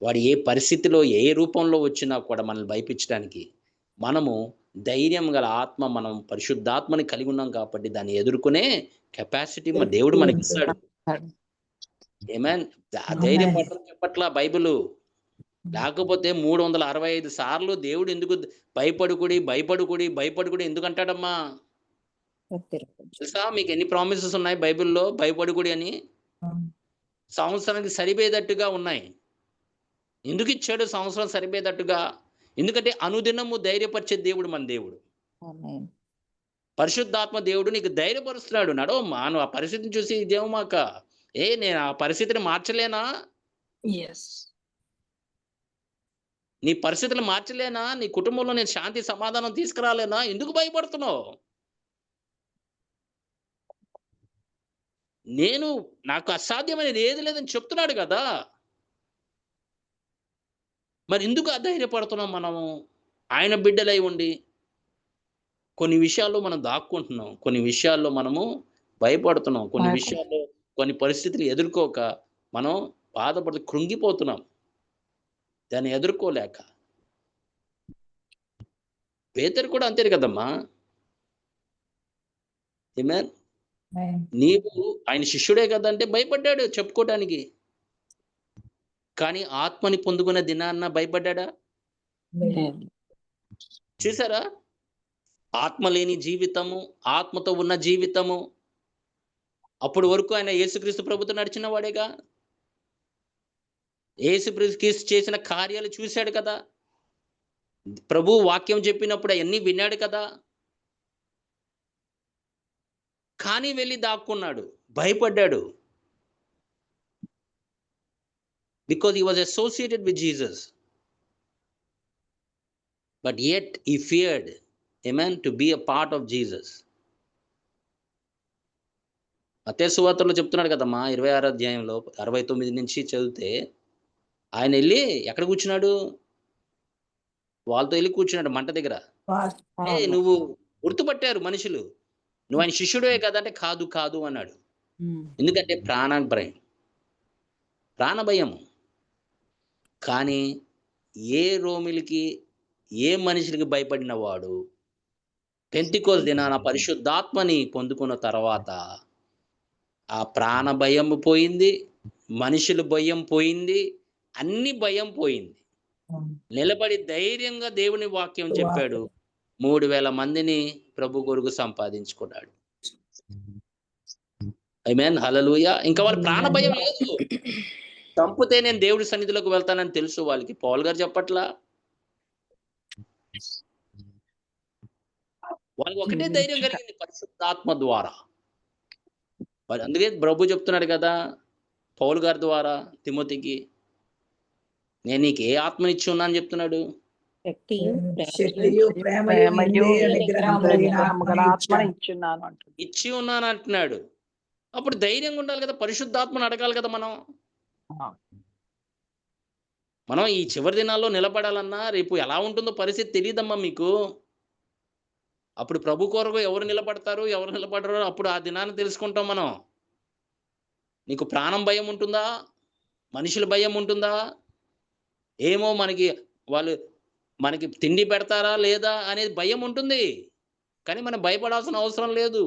వాడు ఏ పరిస్థితిలో, ఏ రూపంలో వచ్చినా కూడా మనల్ని భయపించడానికి, మనము ధైర్యం గల ఆత్మ, మనం పరిశుద్ధాత్మని కలిగి ఉన్నాం కాబట్టి దాన్ని ఎదుర్కొనే కెపాసిటీ దేవుడు మనకిస్తాడు. ఆమేన్. ధైర్యపడమని చెప్పట్లా బైబిలు. లేకపోతే 365 సార్లు దేవుడు ఎందుకు భయపడుకుడి, భయపడుకుడి, భయపడుకుడి ఎందుకంటాడమ్మా? తెలుసా మీకు ఎన్ని ప్రామిసెస్ ఉన్నాయి బైబిల్‌లో భయపడుకుడి అని? సంవత్సరానికి సరిపోయేటట్టుగా ఉన్నాయి. ఎందుకు ఇచ్చాడు సంవత్సరం సరిపోయేటట్టుగా? ఎందుకంటే అనుదినము ధైర్యపరిచే దేవుడు మన దేవుడు. ఆమేన్. పరిశుద్ధాత్మ దేవుడు నీకు ధైర్యపరుస్తున్నాడు. నడవమ్మా, నువ్వు ఆ పరిస్థితిని చూసి ఇదేమమాక. నేను ఆ పరిస్థితిని మార్చలేనా? Yes. నీ పరిస్థితులు మార్చలేనా? నీ కుటుంబంలో నేను శాంతి సమాధానం తీసుకురాలేనా? ఎందుకు భయపడుతున్నావు? నాకు అసాధ్యమైనది ఏది లేదని చెప్తున్నాడు కదా! మరి ఎందుకు అధైర్యపడుతున్నాం మనము? ఆయన బిడ్డలై ఉండి. కొన్ని విషయాల్లో మనం దాక్కుంటున్నాం. కొన్ని విషయాల్లో మనము భయపడుతున్నాం. కొన్ని విషయాల్లో కొన్ని పరిస్థితులు ఎదుర్కోక మనం బాధపడుతూ కృంగిపోతున్నాం. దాన్ని ఎదుర్కోలేక. పేతురు కూడా అంతే కదమ్మా! ఆమేన్. నీవు ఆయన శిష్యుడే కదంటే భయపడ్డాడు చెప్పుకోవడానికి. కానీ ఆత్మని పొందుకున్న దినాన్న భయపడ్డాడా? చూసారా? ఆత్మ లేని జీవితము, ఆత్మతో ఉన్న జీవితము. అప్పటి వరకు ఆయన యేసుక్రీస్తు ప్రభుతో నడిచిన వాడేగా. యేసుక్రీస్తు చేసిన కార్యాలు చూశాడు కదా! ప్రభు వాక్యం చెప్పినప్పుడు అయన్నీ విన్నాడు కదా! కానీ వెళ్లి దాక్కున్నాడు. భయపడ్డాడు. Because he was associated with Jesus. But yet he feared, amen, to be a part of Jesus. మత్తయి సువార్తలో చెప్తున్నాడు కదమ్మా 26వ అధ్యాయంలో 69 నుంచి చదివితే ఆయన ఎళ్లి ఎక్కడ కూర్చున్నాడు? వాళ్ళతో ఎళ్లి కూర్చున్నాడు మంట దగ్గర. నువ్వు గుర్తుపట్టారు మనుషులు. నువ్వు ఆయన శిష్యుడే కదా అంటే కాదు కాదు అన్నాడు. ఎందుకంటే ప్రాణ భయం. కానీ ఏ రోమిలికి, ఏ మనిషికి భయపడిన వాడు పెంతెకోస్తు దినాన పరిశుద్ధాత్మని పొందుకున్న తర్వాత ఆ ప్రాణ భయం పోయింది, మనుషుల భయం పోయింది, అన్ని భయం పోయింది. నిలబడి ధైర్యంగా దేవుని వాక్యం చెప్పాడు. 3000 మందిని ప్రభు కొరకు సంపాదించుకున్నాడు. ఆమేన్. హల్లెలూయా. ఇంకా వారి ప్రాణ భయం లేదు. చంపితే నేను దేవుడి సన్నిధిలోకి వెళ్తానని తెలుసు వాళ్ళకి. పౌలు గారు చెప్పట్లా? వాళ్ళకి ఒకటే ధైర్యం కలిగింది పరిశుద్ధాత్మ ద్వారా. మరి అందుకే ప్రభు చెప్తున్నాడు కదా పౌలు గారి ద్వారా తిమోతికి, నేను నీకు ఏ ఆత్మనిచ్చి ఉన్నా అని చెప్తున్నాడు? ఇచ్చి ఉన్నాను అంటున్నాడు. అప్పుడు ధైర్యంగా ఉండాలి కదా, పరిశుద్ధాత్మను అడగాలి కదా మనం. మనం ఈ చివరి దినాల్లో నిలబడాలన్నా రేపు ఎలా ఉంటుందో పరిస్థితి తెలియదమ్మా మీకు. అప్పుడు ప్రభు కొరకు ఎవరు నిలబడతారు, ఎవరు నిలబడరు అప్పుడు ఆ దినాన్ని తెలుసుకుంటాం మనం. నీకు ప్రాణం భయం ఉంటుందా? మనుషుల భయం ఉంటుందా? ఏమో మనకి తిండి పెడతారా లేదా అనేది భయం ఉంటుంది. కానీ మనం భయపడాల్సిన అవసరం లేదు.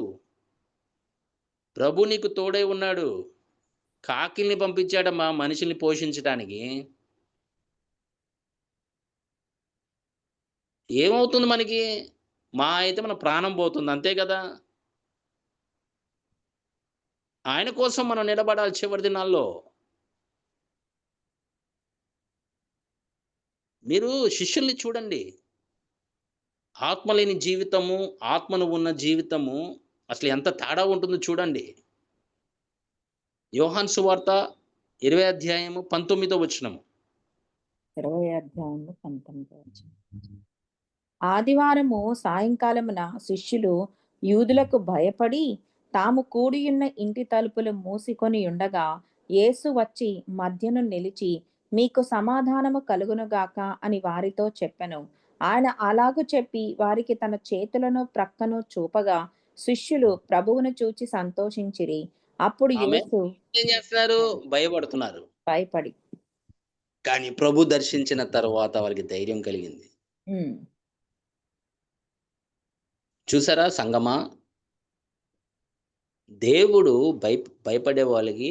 ప్రభు నీకు తోడై ఉన్నాడు. కాకిల్ని పంపించాడమ్మా మనుషుల్ని పోషించడానికి. ఏమవుతుంది మనకి? అయితే మన ప్రాణం పోతుంది అంతే కదా. ఆయన కోసం మనం నిలబడాలి చివరి దినాల్లో. మీరు శిష్యుల్ని చూడండి. ఆత్మ లేని జీవితము, ఆత్మను ఉన్న జీవితము అసలు ఎంత తేడా ఉంటుందో చూడండి. యోహాను సువార్త 20వ అధ్యాయము 19వ వచనము. 20వ అధ్యాయము 19వ వచనం. ఆదివారము సాయంకాలమున శిష్యులు యూదులకు భయపడి తాము కూడియున్న ఇంటి తలుపులు మూసికొని ఉండగా యేసు వచ్చి మధ్యను నిలిచి మీకు సమాధానము కలుగునుగాక అని వారితో చెప్పెను. ఆయన అలాగు చెప్పి వారికి తన చేతులను ప్రక్కను చూపగా శిష్యులు ప్రభువును చూచి సంతోషించిరి. అప్పుడు ఆమె యేసు ఏం చేస్తున్నారు? భయపడుతున్నారు. భయపడి కానీ ప్రభు దర్శించిన తర్వాత వారికి ధైర్యం కలిగింది. ఉమ్, చూసారా సంగమా? దేవుడు భయపడే వాళ్ళకి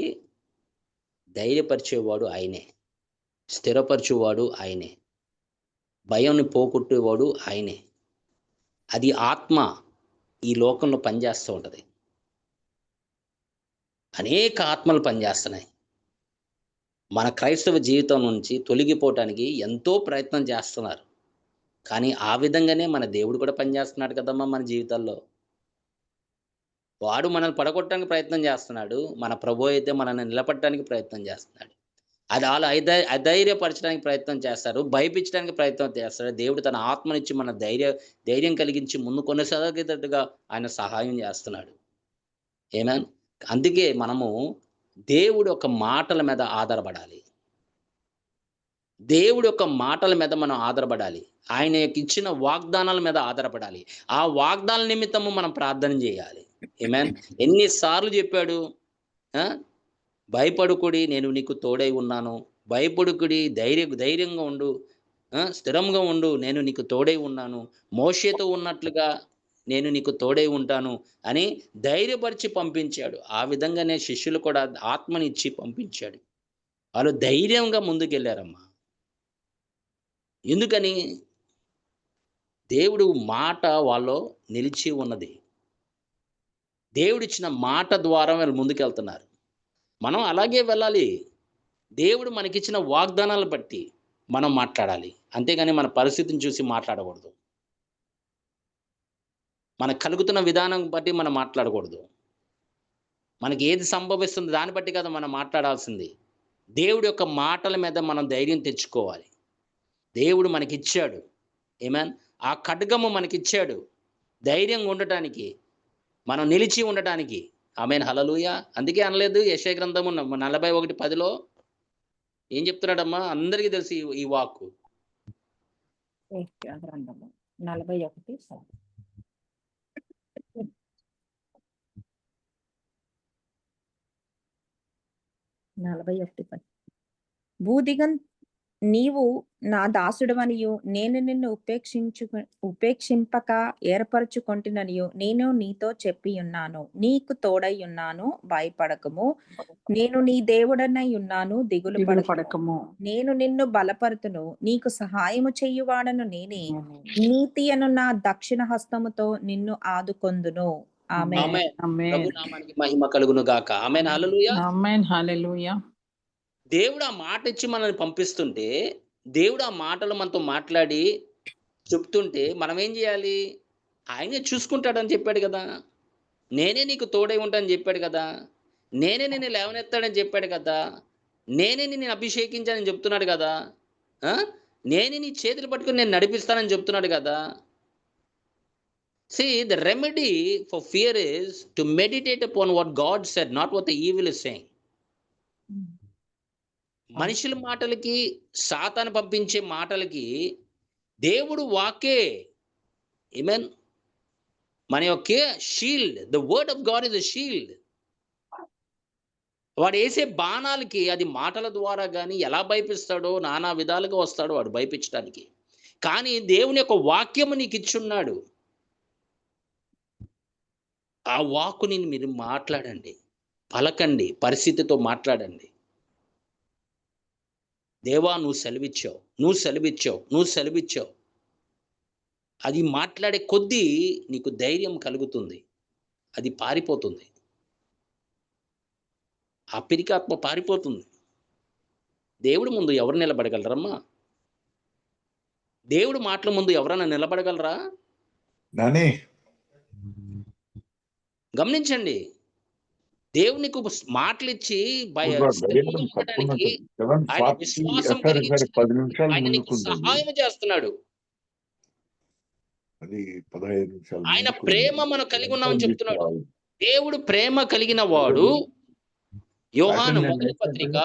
ధైర్యపరిచేవాడు ఆయనే. స్థిరపరిచేవాడు ఆయనే. భయాన్ని పోగొట్టేవాడు ఆయనే. అది ఆత్మ ఈ లోకంలో పనిచేస్తూ ఉంటది. అనేక ఆత్మలు పనిచేస్తున్నాయి. మన క్రైస్తవ జీవితం నుంచి తొలగిపోవటానికి ఎంతో ప్రయత్నం చేస్తున్నారు. కానీ ఆ విధంగానే మన దేవుడు కూడా పనిచేస్తున్నాడు కదమ్మా మన జీవితాల్లో. వాడు మనల్ని పడగొట్టడానికి ప్రయత్నం చేస్తున్నాడు. మన ప్రభువు అయితే మనల్ని నిలబెట్టడానికి ప్రయత్నం చేస్తున్నాడు. అది ఆళ్ళు అధైర్యపరచడానికి ప్రయత్నం చేస్తారు. భయపించడానికి ప్రయత్నం చేస్తాడు. దేవుడు తన ఆత్మనిచ్చి మన ధైర్యం కలిగించి ముందు కొనసాగేటట్టుగా ఆయన సహాయం చేస్తున్నాడు. ఆమేన్. అందుకే మనము దేవుడి యొక్క మాటల మీద ఆధారపడాలి. దేవుడి యొక్క మాటల మీద మనం ఆధారపడాలి. ఆయన యొక్క ఇచ్చిన వాగ్దానాల మీద ఆధారపడాలి. ఆ వాగ్దానాల నిమిత్తము మనం ప్రార్థన చేయాలి. ఆమేన్. ఎన్ని సార్లు చెప్పాడు? ఆ! భయపడకుడి, నేను నీకు తోడై ఉన్నాను. భయపడకుడి, ధైర్యంగా ఉండు. స్థిరంగా ఉండు, నేను నీకు తోడై ఉన్నాను. మోషేతో ఉన్నట్లుగా నేను నీకు తోడై ఉంటాను అని ధైర్యపరిచి పంపించాడు. ఆ విధంగానే శిష్యులు కూడా ఆత్మనిచ్చి పంపించాడు. వాళ్ళు ధైర్యంగా ముందుకెళ్లారమ్మా. ఎందుకని? దేవుడు మాట వాళ్ళలో నిలిచి ఉన్నది. దేవుడిచ్చిన మాట ద్వారా వాళ్ళు ముందుకెళ్తున్నారు. మనం అలాగే వెళ్ళాలి. దేవుడు మనకిచ్చిన వాగ్దానాలు బట్టి మనం మాట్లాడాలి. అంతేగాని మన పరిస్థితిని చూసి మాట్లాడకూడదు. మనకు కలుగుతున్న విధానం బట్టి మనం మాట్లాడకూడదు. మనకి ఏది సంభవిస్తుందో దాన్ని బట్టి కదా మనం మాట్లాడాల్సింది. దేవుడి యొక్క మాటల మీద మనం ధైర్యం తెచ్చుకోవాలి. దేవుడు మనకిచ్చాడు. ఆమేన్. ఆ ఖడ్గము మనకిచ్చాడు. ధైర్యంగా ఉండటానికి, మనం నిలిచి ఉండటానికి. ఆమేన్. హల్లెలూయా. అందుకే అనలేదు యెషయా గ్రంథము 41:10లో ఏం చెప్తున్నాడమ్మా? అందరికీ తెలుసు ఈ వాక్కు. యెషయా గ్రంథము 41 41 భూదిగం నీవు నా దాసుడవనియు నేను నిన్ను ఉపేక్షింపక ఏర్పరచుకొంటిననియు నేను నీతో చెప్పి ఉన్నాను. నీకు తోడై ఉన్నాను, భయపడకము. నేను నీ దేవుడనై ఉన్నాను, దిగులు పడకము. నేను నిన్ను బలపరుతును, నీకు సహాయము చెయ్యువాడను నేనే. నీతి అను నా దక్షిణ హస్తముతో నిన్ను ఆదుకొందును. ఆమేన్. ఆమేన్. ఆమేన్. ప్రభు నామానికి మహిమ కలుగును గాక. ఆమేన్. హల్లెలూయా. ఆమేన్. హల్లెలూయా. దేవుడు ఆ మాట ఇచ్చి మనల్ని పంపిస్తుంటే, దేవుడు ఆ మాటలు మనతో మాట్లాడి చెప్తుంటే మనం ఏం చేయాలి? ఆయనే చూసుకుంటాడని చెప్పాడు కదా! నేనే నీకు తోడై ఉంటానని చెప్పాడు కదా! నేనే నిన్ను లేవనెత్తాడని చెప్పాడు కదా! నేనే నిన్ను అభిషేకించానని చెప్తున్నాడు కదా! ఆ! నేనే నీ చేతులు పట్టుకొని నేను నడిపిస్తానని చెప్తున్నాడు కదా! See, the remedy for fear is to meditate upon what God said, not what the evil is saying. మనుషుల మాటలకి, సాతాను పంపించే మాటలకి దేవుడు వాక్కే. ఆమేన్. మన యొక్క shield. The word of God is a shield. వాడు వేసే బాణాలకి అది మాటల ద్వారా గాని ఎలా భయపిస్తాడో నానా విధాలుగా వస్తాడో వాడు భయపించడానికి. కానీ దేవుని యొక్క వాక్యము నీకు ఇచ్చున్నాడు. ఆ వాక్కుని మీరు మాట్లాడండి. పలకండి. పరిస్థితితో మాట్లాడండి. దేవా నువ్వు సెలవిచ్చావు, నువ్వు సెలవిచ్చావు, నువ్వు సెలవిచ్చావు. అది మాట్లాడే కొద్దీ నీకు ధైర్యం కలుగుతుంది. అది పారిపోతుంది. ఆ పిరికాత్మ పారిపోతుంది. దేవుడి ముందు ఎవరు నిలబడగలరమ్మా? దేవుడి మాటల ముందు ఎవరైనా నిలబడగలరా? నాని గమనించండి. దేవుడు నీకు మాటలిచ్చి స్థిరంగా ఉండడానికి ఆయన విశ్వాసం కలిగించి 10 నిమిషాలు ఆయన నీకు ముందుకుందండి. సహాయం చేస్తున్నాడు. అది 15 నిమిషాలు ఆయన ముందుకుంది. ప్రేమ మనం కలిగి ఉన్నామని చెప్తున్నాడు. దేవుడు ప్రేమ కలిగిన వాడు. యోహాను మొదటి పత్రిక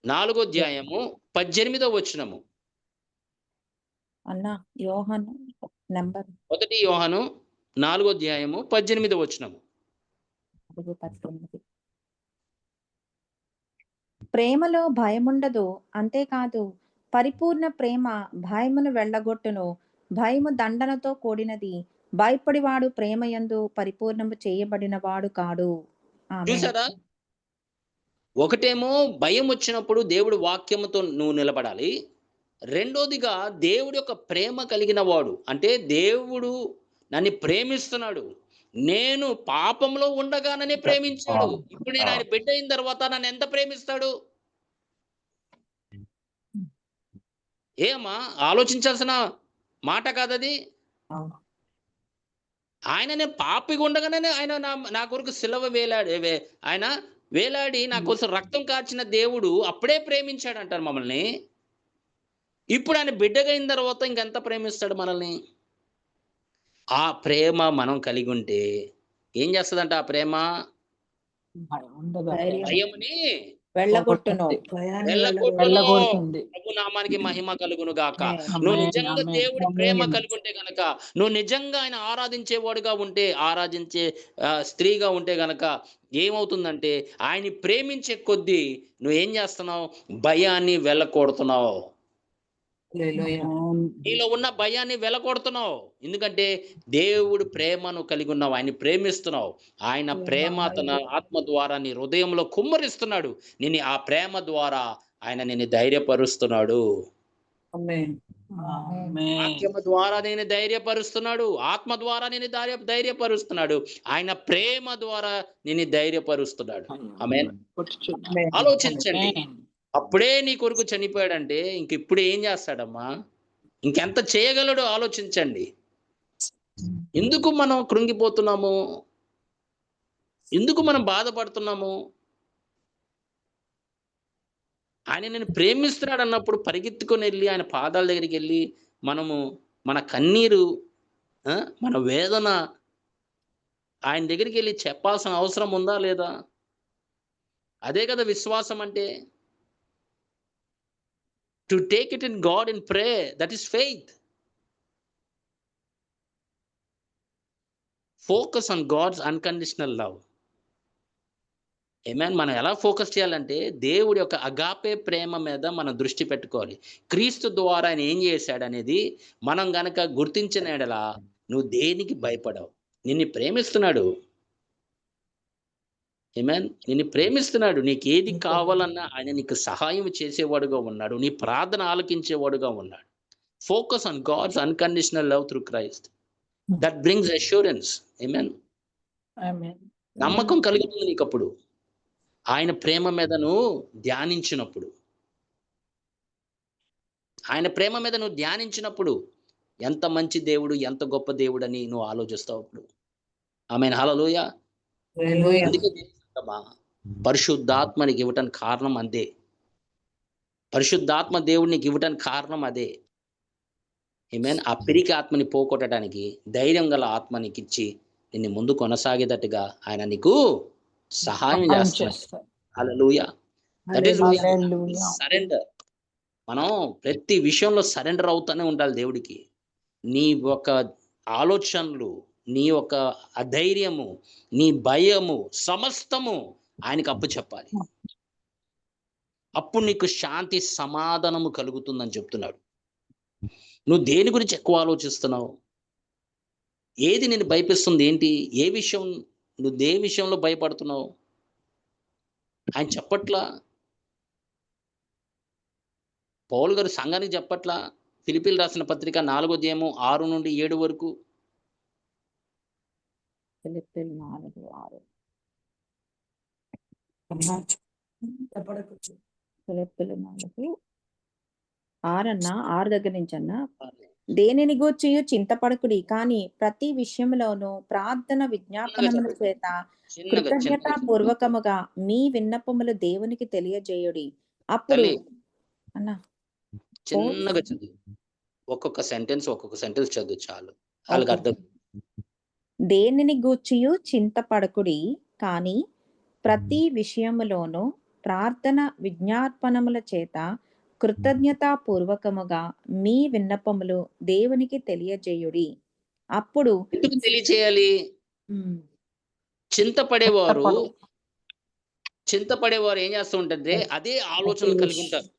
4వ అధ్యాయము 18వ వచనము. అన్న యోహాను నెంబర్ 1 యోహాను 4:18 19. ప్రేమలో భయముండదు, అంతేకాదు పరిపూర్ణ ప్రేమ భయమును వెళ్ళగొట్టును. భయము దండనతో కూడినది, భయపడివాడు ప్రేమయందు పరిపూర్ణము చేయబడిన వాడు కాడు. ఆమేన్. చూసారా? ఒకటేమో భయం వచ్చినప్పుడు దేవుడి వాక్యముతో నువ్వు నిలబడాలి. రెండోదిగా దేవుడి యొక్క ప్రేమ కలిగిన వాడు, అంటే దేవుడు నన్ను ప్రేమిస్తున్నాడు, నేను పాపంలో ఉండగానే ప్రేమించాడు. ఇప్పుడు నేను ఆయన బిడ్డ అయిన తర్వాత నన్ను ఎంత ప్రేమిస్తాడు? ఏమా ఆలోచించాల్సిన మాట కాదది. అవును. ఆయన నేను పాపిగా ఉండగానే ఆయన నా కొరకు సిలువ ఆయన వేలాడి నా కోసం రక్తం కార్చిన దేవుడు అప్పుడే ప్రేమించాడు అంటారు మమ్మల్ని. ఇప్పుడు ఆయన బిడ్డగా అయిన తర్వాత ఇంకెంత ప్రేమిస్తాడు మనల్ని? ఆ ప్రేమ మనం కలిగి ఉంటే ఏం చేస్తుందంట? ఆ ప్రేమ భయం ఉండదు. ధైర్యం. భయముని వెళ్ళగొట్టును. వెళ్ళగొడుతుంది. ప్రభు నామానికి మహిమ కలుగును గాక. ఆమేన్. నువ్వు ఆమేన్, నిజంగా ఆమేన్, దేవుడి ప్రేమ ఆమేన్. కలిగి ఉంటే గనక, నువ్వు నిజంగా ఆయన ఆరాధించేవాడుగా ఉంటే, ఆరాధించే స్త్రీగా ఉంటే గనక ఏమవుతుందంటే, ఆయన్ని ప్రేమించే కొద్దీ నువ్వేం చేస్తున్నావు? భయాన్ని వెళ్ళకొడుతున్నావు. నీలో ఉన్న భయాన్ని వెళ్ళకొడుతున్నావు. ఎందుకంటే దేవుడు ప్రేమను కలిగి ఉన్నావు, ఆయన్ని ప్రేమిస్తున్నావు. ఆయన ప్రేమ తన ఆత్మ ద్వారా నీ హృదయంలో కుమ్మరిస్తున్నాడు. నిన్ను ఆ ప్రేమ ద్వారా ఆయన నిన్ను ధైర్యపరుస్తున్నాడు. వాక్యము ద్వారా నేను ధైర్యపరుస్తున్నాడు, ఆత్మ ద్వారా నేను ధైర్యపరుస్తున్నాడు, ఆయన ప్రేమ ద్వారా నేను ధైర్యపరుస్తున్నాడు. ఆమేన్. ఆలోచించండి, అప్పుడే నీ కొరకు చనిపోయాడంటే ఇంకిప్పుడు ఏం చేస్తాడమ్మా? ఇంకెంత చేయగలడు ఆలోచించండి. ఎందుకు మనం కృంగిపోతున్నాము? ఎందుకు మనం బాధపడుతున్నాము? ఆయన నేను ప్రేమిస్తున్నాడు అన్నప్పుడు పరిగెత్తుకొని వెళ్ళి ఆయన పాదాల దగ్గరికి వెళ్ళి మనము మన కన్నీరు, మన వేదన ఆయన దగ్గరికి వెళ్ళి చెప్పాల్సిన అవసరం ఉందా లేదా? అదే కదా విశ్వాసం అంటే. To take it in God in prayer, that is faith. Focus on God's unconditional love. Amen. మనం ఎలా ఫోకస్ చేయాలంటే దేవుడి యొక్క అగాపే ప్రేమ మీద మనం దృష్టి పెట్టుకోవాలి. క్రీస్తు ద్వారా ఆయన ఏం చేశాడు అనేది మనం గనక గుర్తించిన ఎడల నువ్వు దేనికి భయపడవు. నిన్ను ప్రేమిస్తున్నాడు. ఆమేన్. నిన్ను ప్రేమిస్తున్నాడు. నీకు ఏది కావాలన్నా ఆయన నీకు సహాయం చేసేవాడుగా ఉన్నాడు. నీ ప్రార్థన ఆలకించేవాడుగా ఉన్నాడు. Focus on God's unconditional love through Christ. That brings assurance. ఆమేన్. నమ్మకం కలుగుతుంది నీకు అప్పుడు, ఆయన ప్రేమ మీద నువ్వు ధ్యానించినప్పుడు. ఆయన ప్రేమ మీద నువ్వు ధ్యానించినప్పుడు ఎంత మంచి దేవుడు, ఎంత గొప్ప దేవుడు అని నువ్వు ఆలోచిస్తావు అప్పుడు. ఆమేన్. హల్లెలూయా. అందుకే పరిశుద్ధాత్మనికి ఇవ్వటానికి కారణం అంతే. పరిశుద్ధాత్మ దేవుడికి ఇవ్వటానికి కారణం అదే. ఆమేన్. ఆ పిరికి ఆత్మని పోగొట్టడానికి ధైర్యం గల ఆత్మనికి ఇచ్చి నిన్ను ముందు కొనసాగేటట్టుగా ఆయన నీకు సహాయం చేస్తాడు. హల్లెలూయా. That is surrender. మనం ప్రతి విషయంలో సరెండర్ అవుతూనే ఉండాలి దేవుడికి. నీ యొక్క ఆలోచనలు, నీ యొక్క అధైర్యము, నీ భయము సమస్తము ఆయనకు అప్పు చెప్పాలి. అప్పుడు నీకు శాంతి సమాధానము కలుగుతుందని చెప్తున్నాడు. నువ్వు దేని గురించి ఎక్కువ ఆలోచిస్తున్నావు? ఏది నేను భయపిస్తుంది? ఏంటి? ఏ విషయం? నువ్వు ఏ విషయంలో భయపడుతున్నావు? ఆయన చెప్పట్లా. పౌలు గారు సంఘానికి చెప్పట్లా. ఫిలిప్పీలు రాసిన పత్రిక 4వ అధ్యాయము 6 నుండి 7 వరకు. ఫిలిప్పీలు 4:6. ఫిలిప్పీలు 4:6 అన్న, 6 దగ్గర నుంచి అన్న. దేనిని గూర్చియు చింతపడకుడి, కానీ ప్రతి విషయంలోనూ ప్రార్థన విజ్ఞాపనముల చేత కృతజ్ఞతా పూర్వకముగా మీ విన్నపములు దేవునికి తెలియజేయుడి. అప్పుడు అన్న చిన్నగా చదువు. ఒక్కొక్క సెంటెన్స్ చదువు చాలు, వాళ్ళకి అర్థం. దేనిని గూర్చియు చింతపడకుడి, కానీ ప్రతి విషయములోనూ ప్రార్థన విజ్ఞాపనముల చేత కృతజ్ఞతాపూర్వకముగా మీ విన్నపములు దేవునికి తెలియజేయుడి. అప్పుడు ఎందుకు తెలియచేయాలి? చింతపడేవారు కష్టపడు. చింతపడేవారు ఏం చేస్తూ ఉంటారంటే అదే ఆలోచనలు కలిగి ఉంటారు.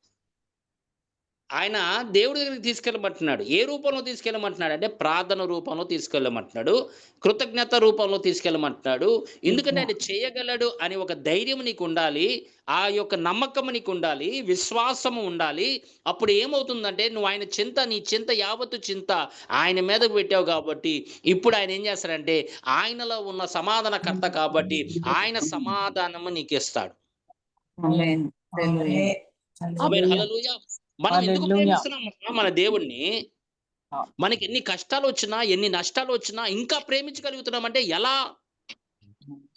ఆయన దేవుడి దగ్గరికి తీసుకెళ్ళమంటున్నాడు. ఏ రూపంలో తీసుకెళ్ళమంటున్నాడు అంటే ప్రార్థన రూపంలో తీసుకెళ్ళమంటున్నాడు. కృతజ్ఞత రూపంలో తీసుకెళ్ళమంటున్నాడు. ఎందుకంటే ఆయన చేయగలడు అని ఒక ధైర్యం నీకు ఉండాలి. ఆ యొక్క నమ్మకం నీకు ఉండాలి. విశ్వాసము ఉండాలి. అప్పుడు ఏమవుతుందంటే నువ్వు ఆయన నీ చింత యావత్తు చింత ఆయన మీదకు పెట్టావు కాబట్టి ఇప్పుడు ఆయన ఏం చేస్తాడంటే ఆయనలో ఉన్న సమాధానకర్త కాబట్టి ఆయన సమాధానము నీకు ఇస్తాడు. ఆమేన్. హల్లెలూయా. ఆమేన్. హల్లెలూయా. మనం ఎందుకు హల్లెలూయా. ప్రేమిస్తున్నాం మన దేవుణ్ణి? ఆ. మనకి ఎన్ని కష్టాలు వచ్చినా, ఎన్ని నష్టాలు వచ్చినా ఇంకా ప్రేమించగలుగుతున్నామంటే ఎలా?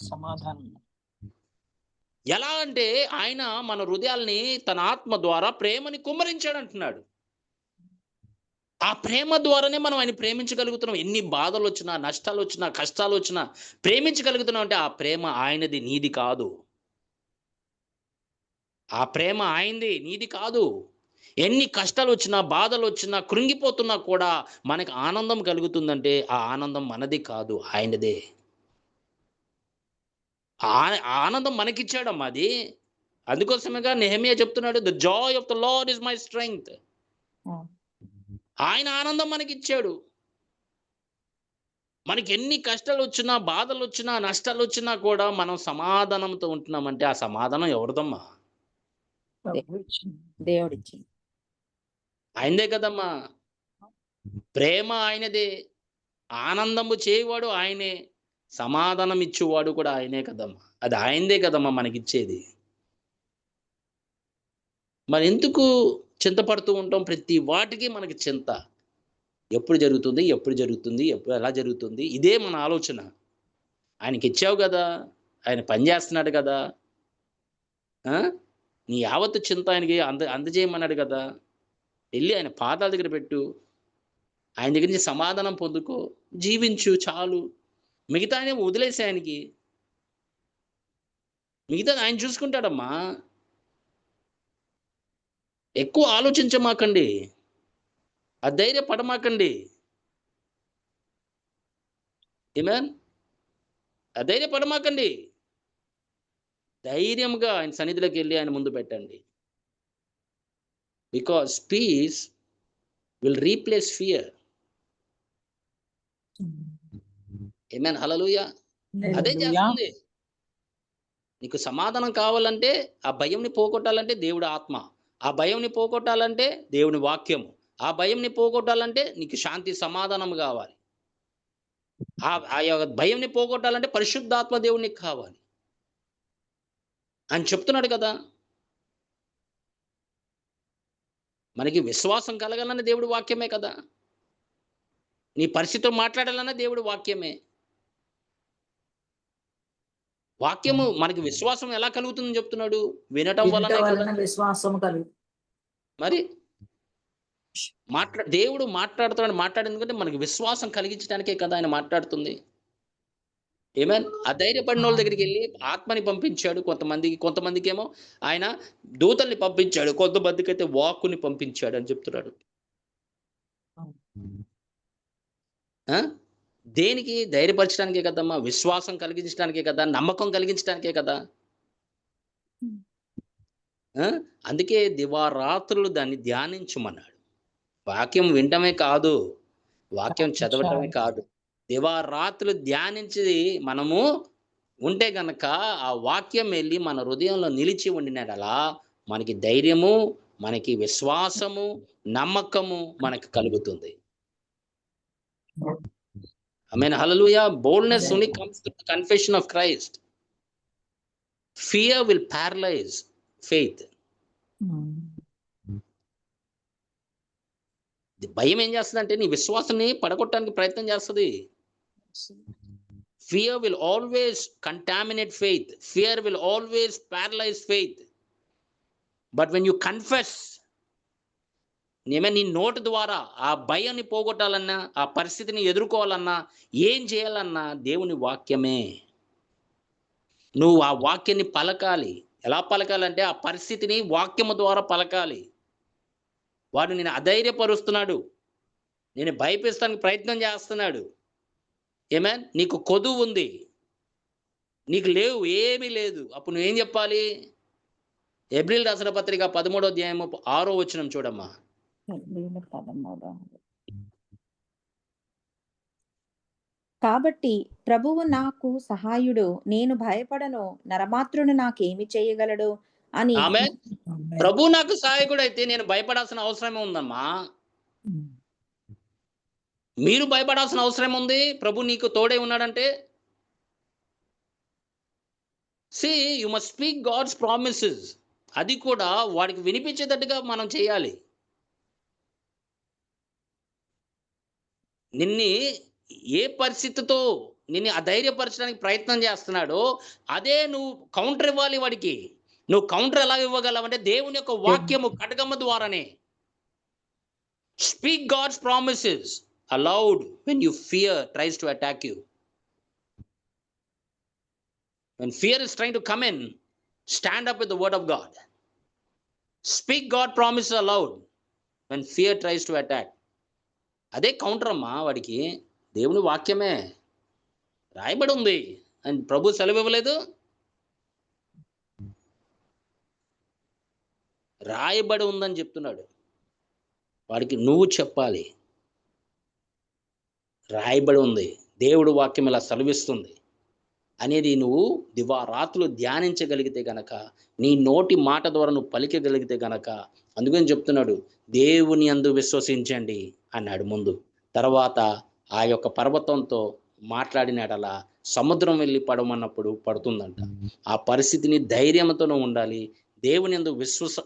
సమాధానం. ఎలా అంటే ఆయన మన హృదయాల్ని తన ఆత్మ ద్వారా ప్రేమని కుమ్మరించాడు అంటున్నాడు. ఆ ప్రేమ ద్వారానే మనం ఆయన ప్రేమించగలుగుతున్నాం. ఎన్ని బాధలు వచ్చినా, నష్టాలు వచ్చినా, కష్టాలు వచ్చినా ప్రేమించగలుగుతున్నాం అంటే ఆ ప్రేమ ఆయనది, నీది కాదు. ఆ ప్రేమ ఆయనది, నీది కాదు. ఎన్ని కష్టాలు వచ్చినా, బాధలు వచ్చినా, కృంగిపోతున్నా కూడా మనకు ఆనందం కలుగుతుందంటే ఆ ఆనందం మనది కాదు, ఆయనదే. ఆనందం మనకిచ్చాడమ్మా అది. అందుకోసమేగా నెహెమియా చెప్తున్నాడు, the Joy of the lord is my strength. ఆయన ఆనందం మనకిచ్చాడు. మనకి ఎన్ని కష్టాలు వచ్చినా, బాధలు వచ్చినా, నష్టాలు వచ్చినా కూడా మనం సమాధానంతో ఉంటున్నామంటే ఆ సమాధానం ఎవరిదమ్మా? దేవుడిచ్చింది. ఆయనదే కదమ్మా. ప్రేమ ఆయనదే, ఆనందము చేయవాడు ఆయనే, సమాధానం ఇచ్చేవాడు కూడా ఆయనే కదమ్మా. అది ఆయనదే కదమ్మా మనకిచ్చేది. మరి ఎందుకు చింతపడుతూ ఉంటాం? ప్రతి వాటికి మనకి చింత. ఎప్పుడు జరుగుతుంది? ఎప్పుడు జరుగుతుంది? ఎలా జరుగుతుంది? ఇదే మన ఆలోచన. ఆయనకిచ్చావు కదా! ఆయన పని చేస్తున్నాడు కదా! ఆ! నీ యావత్తు చింత ఆయనకి అందజేయమన్నాడు కదా! ఎళ్లి ఆయన పాదాల దగ్గర పెట్టు. ఆయన దగ్గర నుంచి సమాధానం పొందుకో. జీవించు చాలు. మిగతాయనేమో వదిలేసేయి ఆయనకి. మిగతాది ఆయన చూసుకుంటాడమ్మా. ఎక్కువ ఆలోచించమాకండి. అధైర్యపడమాకండి. ఆమేన్. అధైర్యపడమాకండి. ధైర్యంగా ఆయన సన్నిధిలోకెళ్ళి ఆయన ముందు పెట్టండి. Because peace will replace fear. ఆమేన్. హల్లెలూయా. అదే చేస్తుంది. నీకు సమాధానం కావాలంటే ఆ భయంని పోగొట్టాలంటే దేవుడి ఆత్మ. ఆ భయంని పోగొట్టాలంటే దేవుని వాక్యము. ఆ భయంని పోగొట్టాలంటే నీకు శాంతి సమాధానం కావాలి. ఆ యొక్క భయంని పోగొట్టాలంటే పరిశుద్ధాత్మ దేవుడు నీకు కావాలి. ఆయన చెప్తున్నాడు కదా! మనకి విశ్వాసం కలగాలన్న దేవుడి వాక్యమే కదా! నీ పరిస్థితితో మాట్లాడాలన్న దేవుడి వాక్యమే. వాక్యము మనకి విశ్వాసం ఎలా కలుగుతుందని చెప్తున్నాడు? వినటం వల్లనే కదా! విశ్వాసం కలుగు. మరి దేవుడు మాట్లాడుతున్నాడు. మాట్లాడేందుకంటే మనకి విశ్వాసం కలిగించడానికే కదా ఆయన మాట్లాడుతుంది. ఆమేన్. అధైర్యపడినోళ్ళ దగ్గరికెళ్ళి ఆత్మని పంపించాడు కొంతమందికేమో ఆయన దూతల్ని పంపించాడు. కొంతమందికైతే వాక్కుని పంపించాడు అని చెప్తున్నాడు. ఆ! దేనికి? ధైర్యపరచడానికే కదమ్మా. విశ్వాసం కలిగించడానికే కదా! నమ్మకం కలిగించడానికే కదా! ఆ! అందుకే దివారాత్రులు దాన్ని ధ్యానించమన్నాడు. వాక్యం వినటమే కాదు, వాక్యం చదవటమే కాదు. దివారాత్రులు ధ్యానించి మనము ఉంటే గనక ఆ వాక్యం ఎళ్లి మన హృదయంలో నిలిచి ఉండినడలా మనకి ధైర్యము, మనకి విశ్వాసము, నమ్మకము మనకు కలుగుతుంది. ఆమేన్. హల్లెలూయా. Boldness only comes through the confession of Christ. Fear will paralyze faith. భయం ఏం చేస్తదంటే నీ విశ్వాసాన్ని పడగొట్టడానికి ప్రయత్నం చేస్తది. Fear will always contaminate faith. Fear will always paralyze faith. But when you confess, నీ నోటి ద్వారా ఆ భయాన్ని పోగొట్టాలన్నా, ఆ పరిస్థితిని ఎదుర్కోవాలన్నా, ఏం చేయాలన్నా దేవుని వాక్యమే. నువ్వు ఆ వాక్యాన్ని పలకాలి. ఎలా పలకాలంటే ఆ పరిస్థితిని వాక్యము ద్వారా పలకాలి. వాడు నేను అధైర్యపరుస్తున్నాడు, నేను భయపిస్తానికి ప్రయత్నం చేస్తున్నాడు. ఏమేన్ నీకు కొదువు ఉంది, నీకు లేవు, ఏమీ లేదు. అప్పుడు నువ్వేం చెప్పాలి? ఎబ్రిల్ రాసిన పత్రిక 13వ అధ్యాయము 6వ వచనం చూడమ్మా. కాబట్టి ప్రభువు నాకు సహాయుడు, నేను భయపడను, నరమాత్రుడు నాకేమి చేయగలడు అని. ఆమేన్. ప్రభు నాకు సహాయకుడు అయితే నేను భయపడాల్సిన అవసరమే ఉందమ్మా. మీరు భయపడాల్సిన అవసరం ఉంది ప్రభు నీకు తోడే ఉన్నాడంటే. You must speak God's promises. అది కూడా వాడికి వినిపించేటట్టుగా మనం చేయాలి. నిన్ని ఏ పరిస్థితితో నిన్ను అధైర్యపరచడానికి ప్రయత్నం చేస్తున్నాడో అదే నువ్వు కౌంటర్ ఇవ్వాలి వాడికి. నువ్వు కౌంటర్ ఎలా ఇవ్వగలవంటే దేవుని యొక్క వాక్యము ఖడ్గము ద్వారానే. Speak God's promises aloud when you fear tries to attack you. When fear is trying to come in, stand up with the word of God. Speak God promises aloud when fear tries to attack. అదే counter అమ్మా వాడికి. దేవుని వాక్యమే రాయబడి ఉంది అని ప్రభు సెలవు ఇవ్వలేదు. రాయబడి ఉందని చెప్తున్నాడు. వాడికి నువ్వు చెప్పాలి, రాయబడి ఉంది, దేవుడు వాక్యం ఇలా సెలవిస్తుంది అనేది నువ్వు దివారాత్రులు ధ్యానించగలిగితే గనక, నీ నోటి మాట ద్వారా నువ్వు పలికగలిగితే గనక, అందుకని చెప్తున్నాడు దేవుని యందు విశ్వసించండి అన్నాడు ముందు. తర్వాత ఆ యొక్క పర్వతంతో మాట్లాడినట్లా సముద్రం వెళ్ళి పడమన్నప్పుడు పడుతుందంట. ఆ పరిస్థితిని ధైర్యంతో ఉండాలి, దేవుని యందు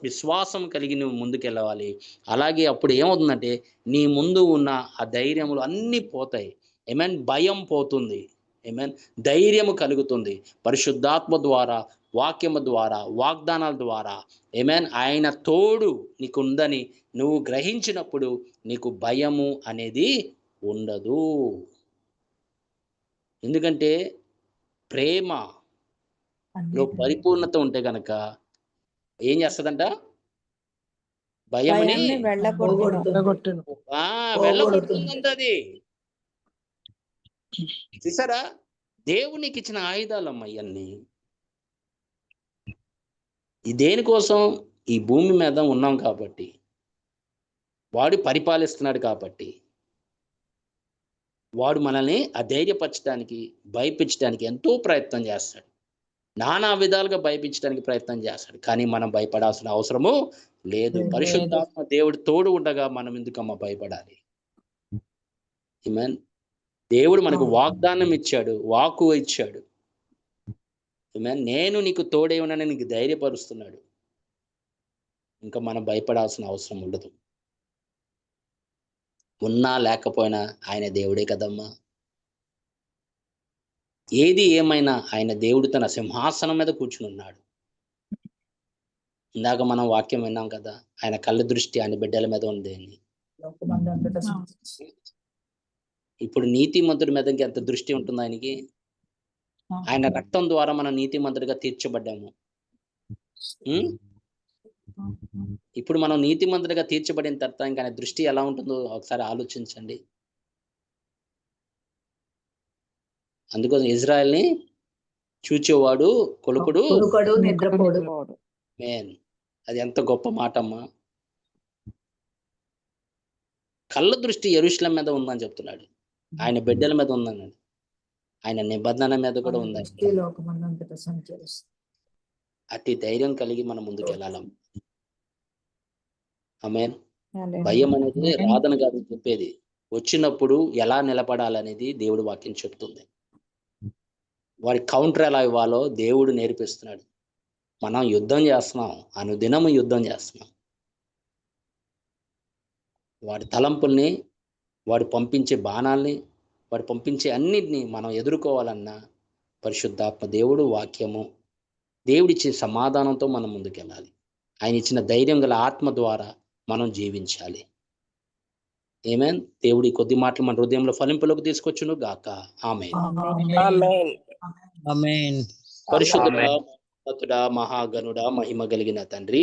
విశ్వాసం కలిగి నువ్వు ముందుకెళ్ళవాలి. అలాగే అప్పుడు ఏమవుతుందంటే నీ ముందు ఉన్న ఆ ధైర్యములు అన్నీ పోతాయి. ఏమేన్ భయం పోతుంది, ఏమేన్ ధైర్యము కలుగుతుంది. పరిశుద్ధాత్మ ద్వారా, వాక్యము ద్వారా, వాగ్దానాల ద్వారా ఏమేన్ ఆయన తోడు నీకుందని నువ్వు గ్రహించినప్పుడు నీకు భయము అనేది ఉండదు. ఎందుకంటే ప్రేమలో పరిపూర్ణత ఉంటే గనక ఏం చేస్తుందంట? భయముని వెళ్ళగొడుతుందంట. అది చూసారా? దేవునికి ఇచ్చిన ఆయుధాలమ్మ ఇవన్నీ. ఈ దేనికోసం? ఈ భూమి మీద ఉన్నాం కాబట్టి, వాడు పరిపాలిస్తున్నాడు కాబట్టి, వాడు మనల్ని అధైర్యపరచడానికి, భయపించడానికి ఎంతో ప్రయత్నం చేస్తాడు. నానా విధాలుగా భయపించడానికి ప్రయత్నం చేస్తాడు. కానీ మనం భయపడాల్సిన అవసరము లేదు. పరిశుద్ధాత్మ దేవుడు తోడు ఉండగా మనం ఎందుకమ్మా భయపడాలి? ఆమేన్. దేవుడు మనకు వాగ్దానం ఇచ్చాడు, వాక్కు ఇచ్చాడు. ఆమేన్. నేను నీకు తోడే ఉన్నానని నీకు ధైర్యపరుస్తున్నాడు. ఇంకా మనం భయపడాల్సిన అవసరం ఉండదు. ఉన్నా లేకపోయినా ఆయన దేవుడే కదమ్మా. ఏది ఏమైనా ఆయన దేవుడు తన సింహాసనం మీద కూర్చుని ఉన్నాడు. ఇందాక మనం వాక్యం విన్నాం కదా, ఆయన కళ్ళ దృష్టి ఆయన బిడ్డల మీద ఉంది అని. ఇప్పుడు నీతిమంతుడి మీద ఎంత దృష్టి ఉంటుంది ఆయనకి? ఆయన రక్తం ద్వారా మనం నీతిమంతుడిగా తీర్చబడ్డాము. ఇప్పుడు మనం నీతిమంతుడిగా తీర్చబడిన తర్వాత ఇంకా ఆయన దృష్టి ఎలా ఉంటుందో ఒకసారి ఆలోచించండి. అందుకోసం ఇజ్రాయెల్ని చూచేవాడు కొలుకుడు నిద్రపోడు. మేన్. అది ఎంత గొప్ప మాట అమ్మా. కళ్ళ దృష్టి యెరూషలేము మీద ఉందని చెప్తున్నాడు. ఆయన బిడ్డల మీద ఉందన్నాడు. ఆయన నిబంధన మీద కూడా ఉందని. అతి ధైర్యం కలిగి మనం ముందుకు వెళ్ళాలి. ఆమేన్. భయం అనేది రాదని కాదు చెప్పేది, వచ్చినప్పుడు ఎలా నిలబడాలనేది దేవుడు వాక్యం చెప్తుంది. వాడి కౌంటర్ ఎలా ఇవ్వాలో దేవుడు నేర్పిస్తున్నాడు. మనం యుద్ధం చేస్తున్నాం, అనుదినము యుద్ధం చేస్తున్నాం. వాడి తలంపుల్ని, వాడు పంపించే బాణాల్ని, వాడు పంపించే అన్నిటినీ మనం ఎదుర్కోవాలన్నా పరిశుద్ధాత్మ దేవుడు, వాక్యము, దేవుడిచ్చే సమాధానంతో మనం ముందుకెళ్ళాలి. ఆయన ఇచ్చిన ధైర్యం గల ఆత్మ ద్వారా మనం జీవించాలి. ఆమేన్. దేవుడి కొద్ది మాటలు మన హృదయంలో ఫలింపులోకి తీసుకొచ్చును గాక. ఆమేన్. పరిశుద్ధుడా, మహాగణుడా, మహిమ కలిగిన తండ్రి,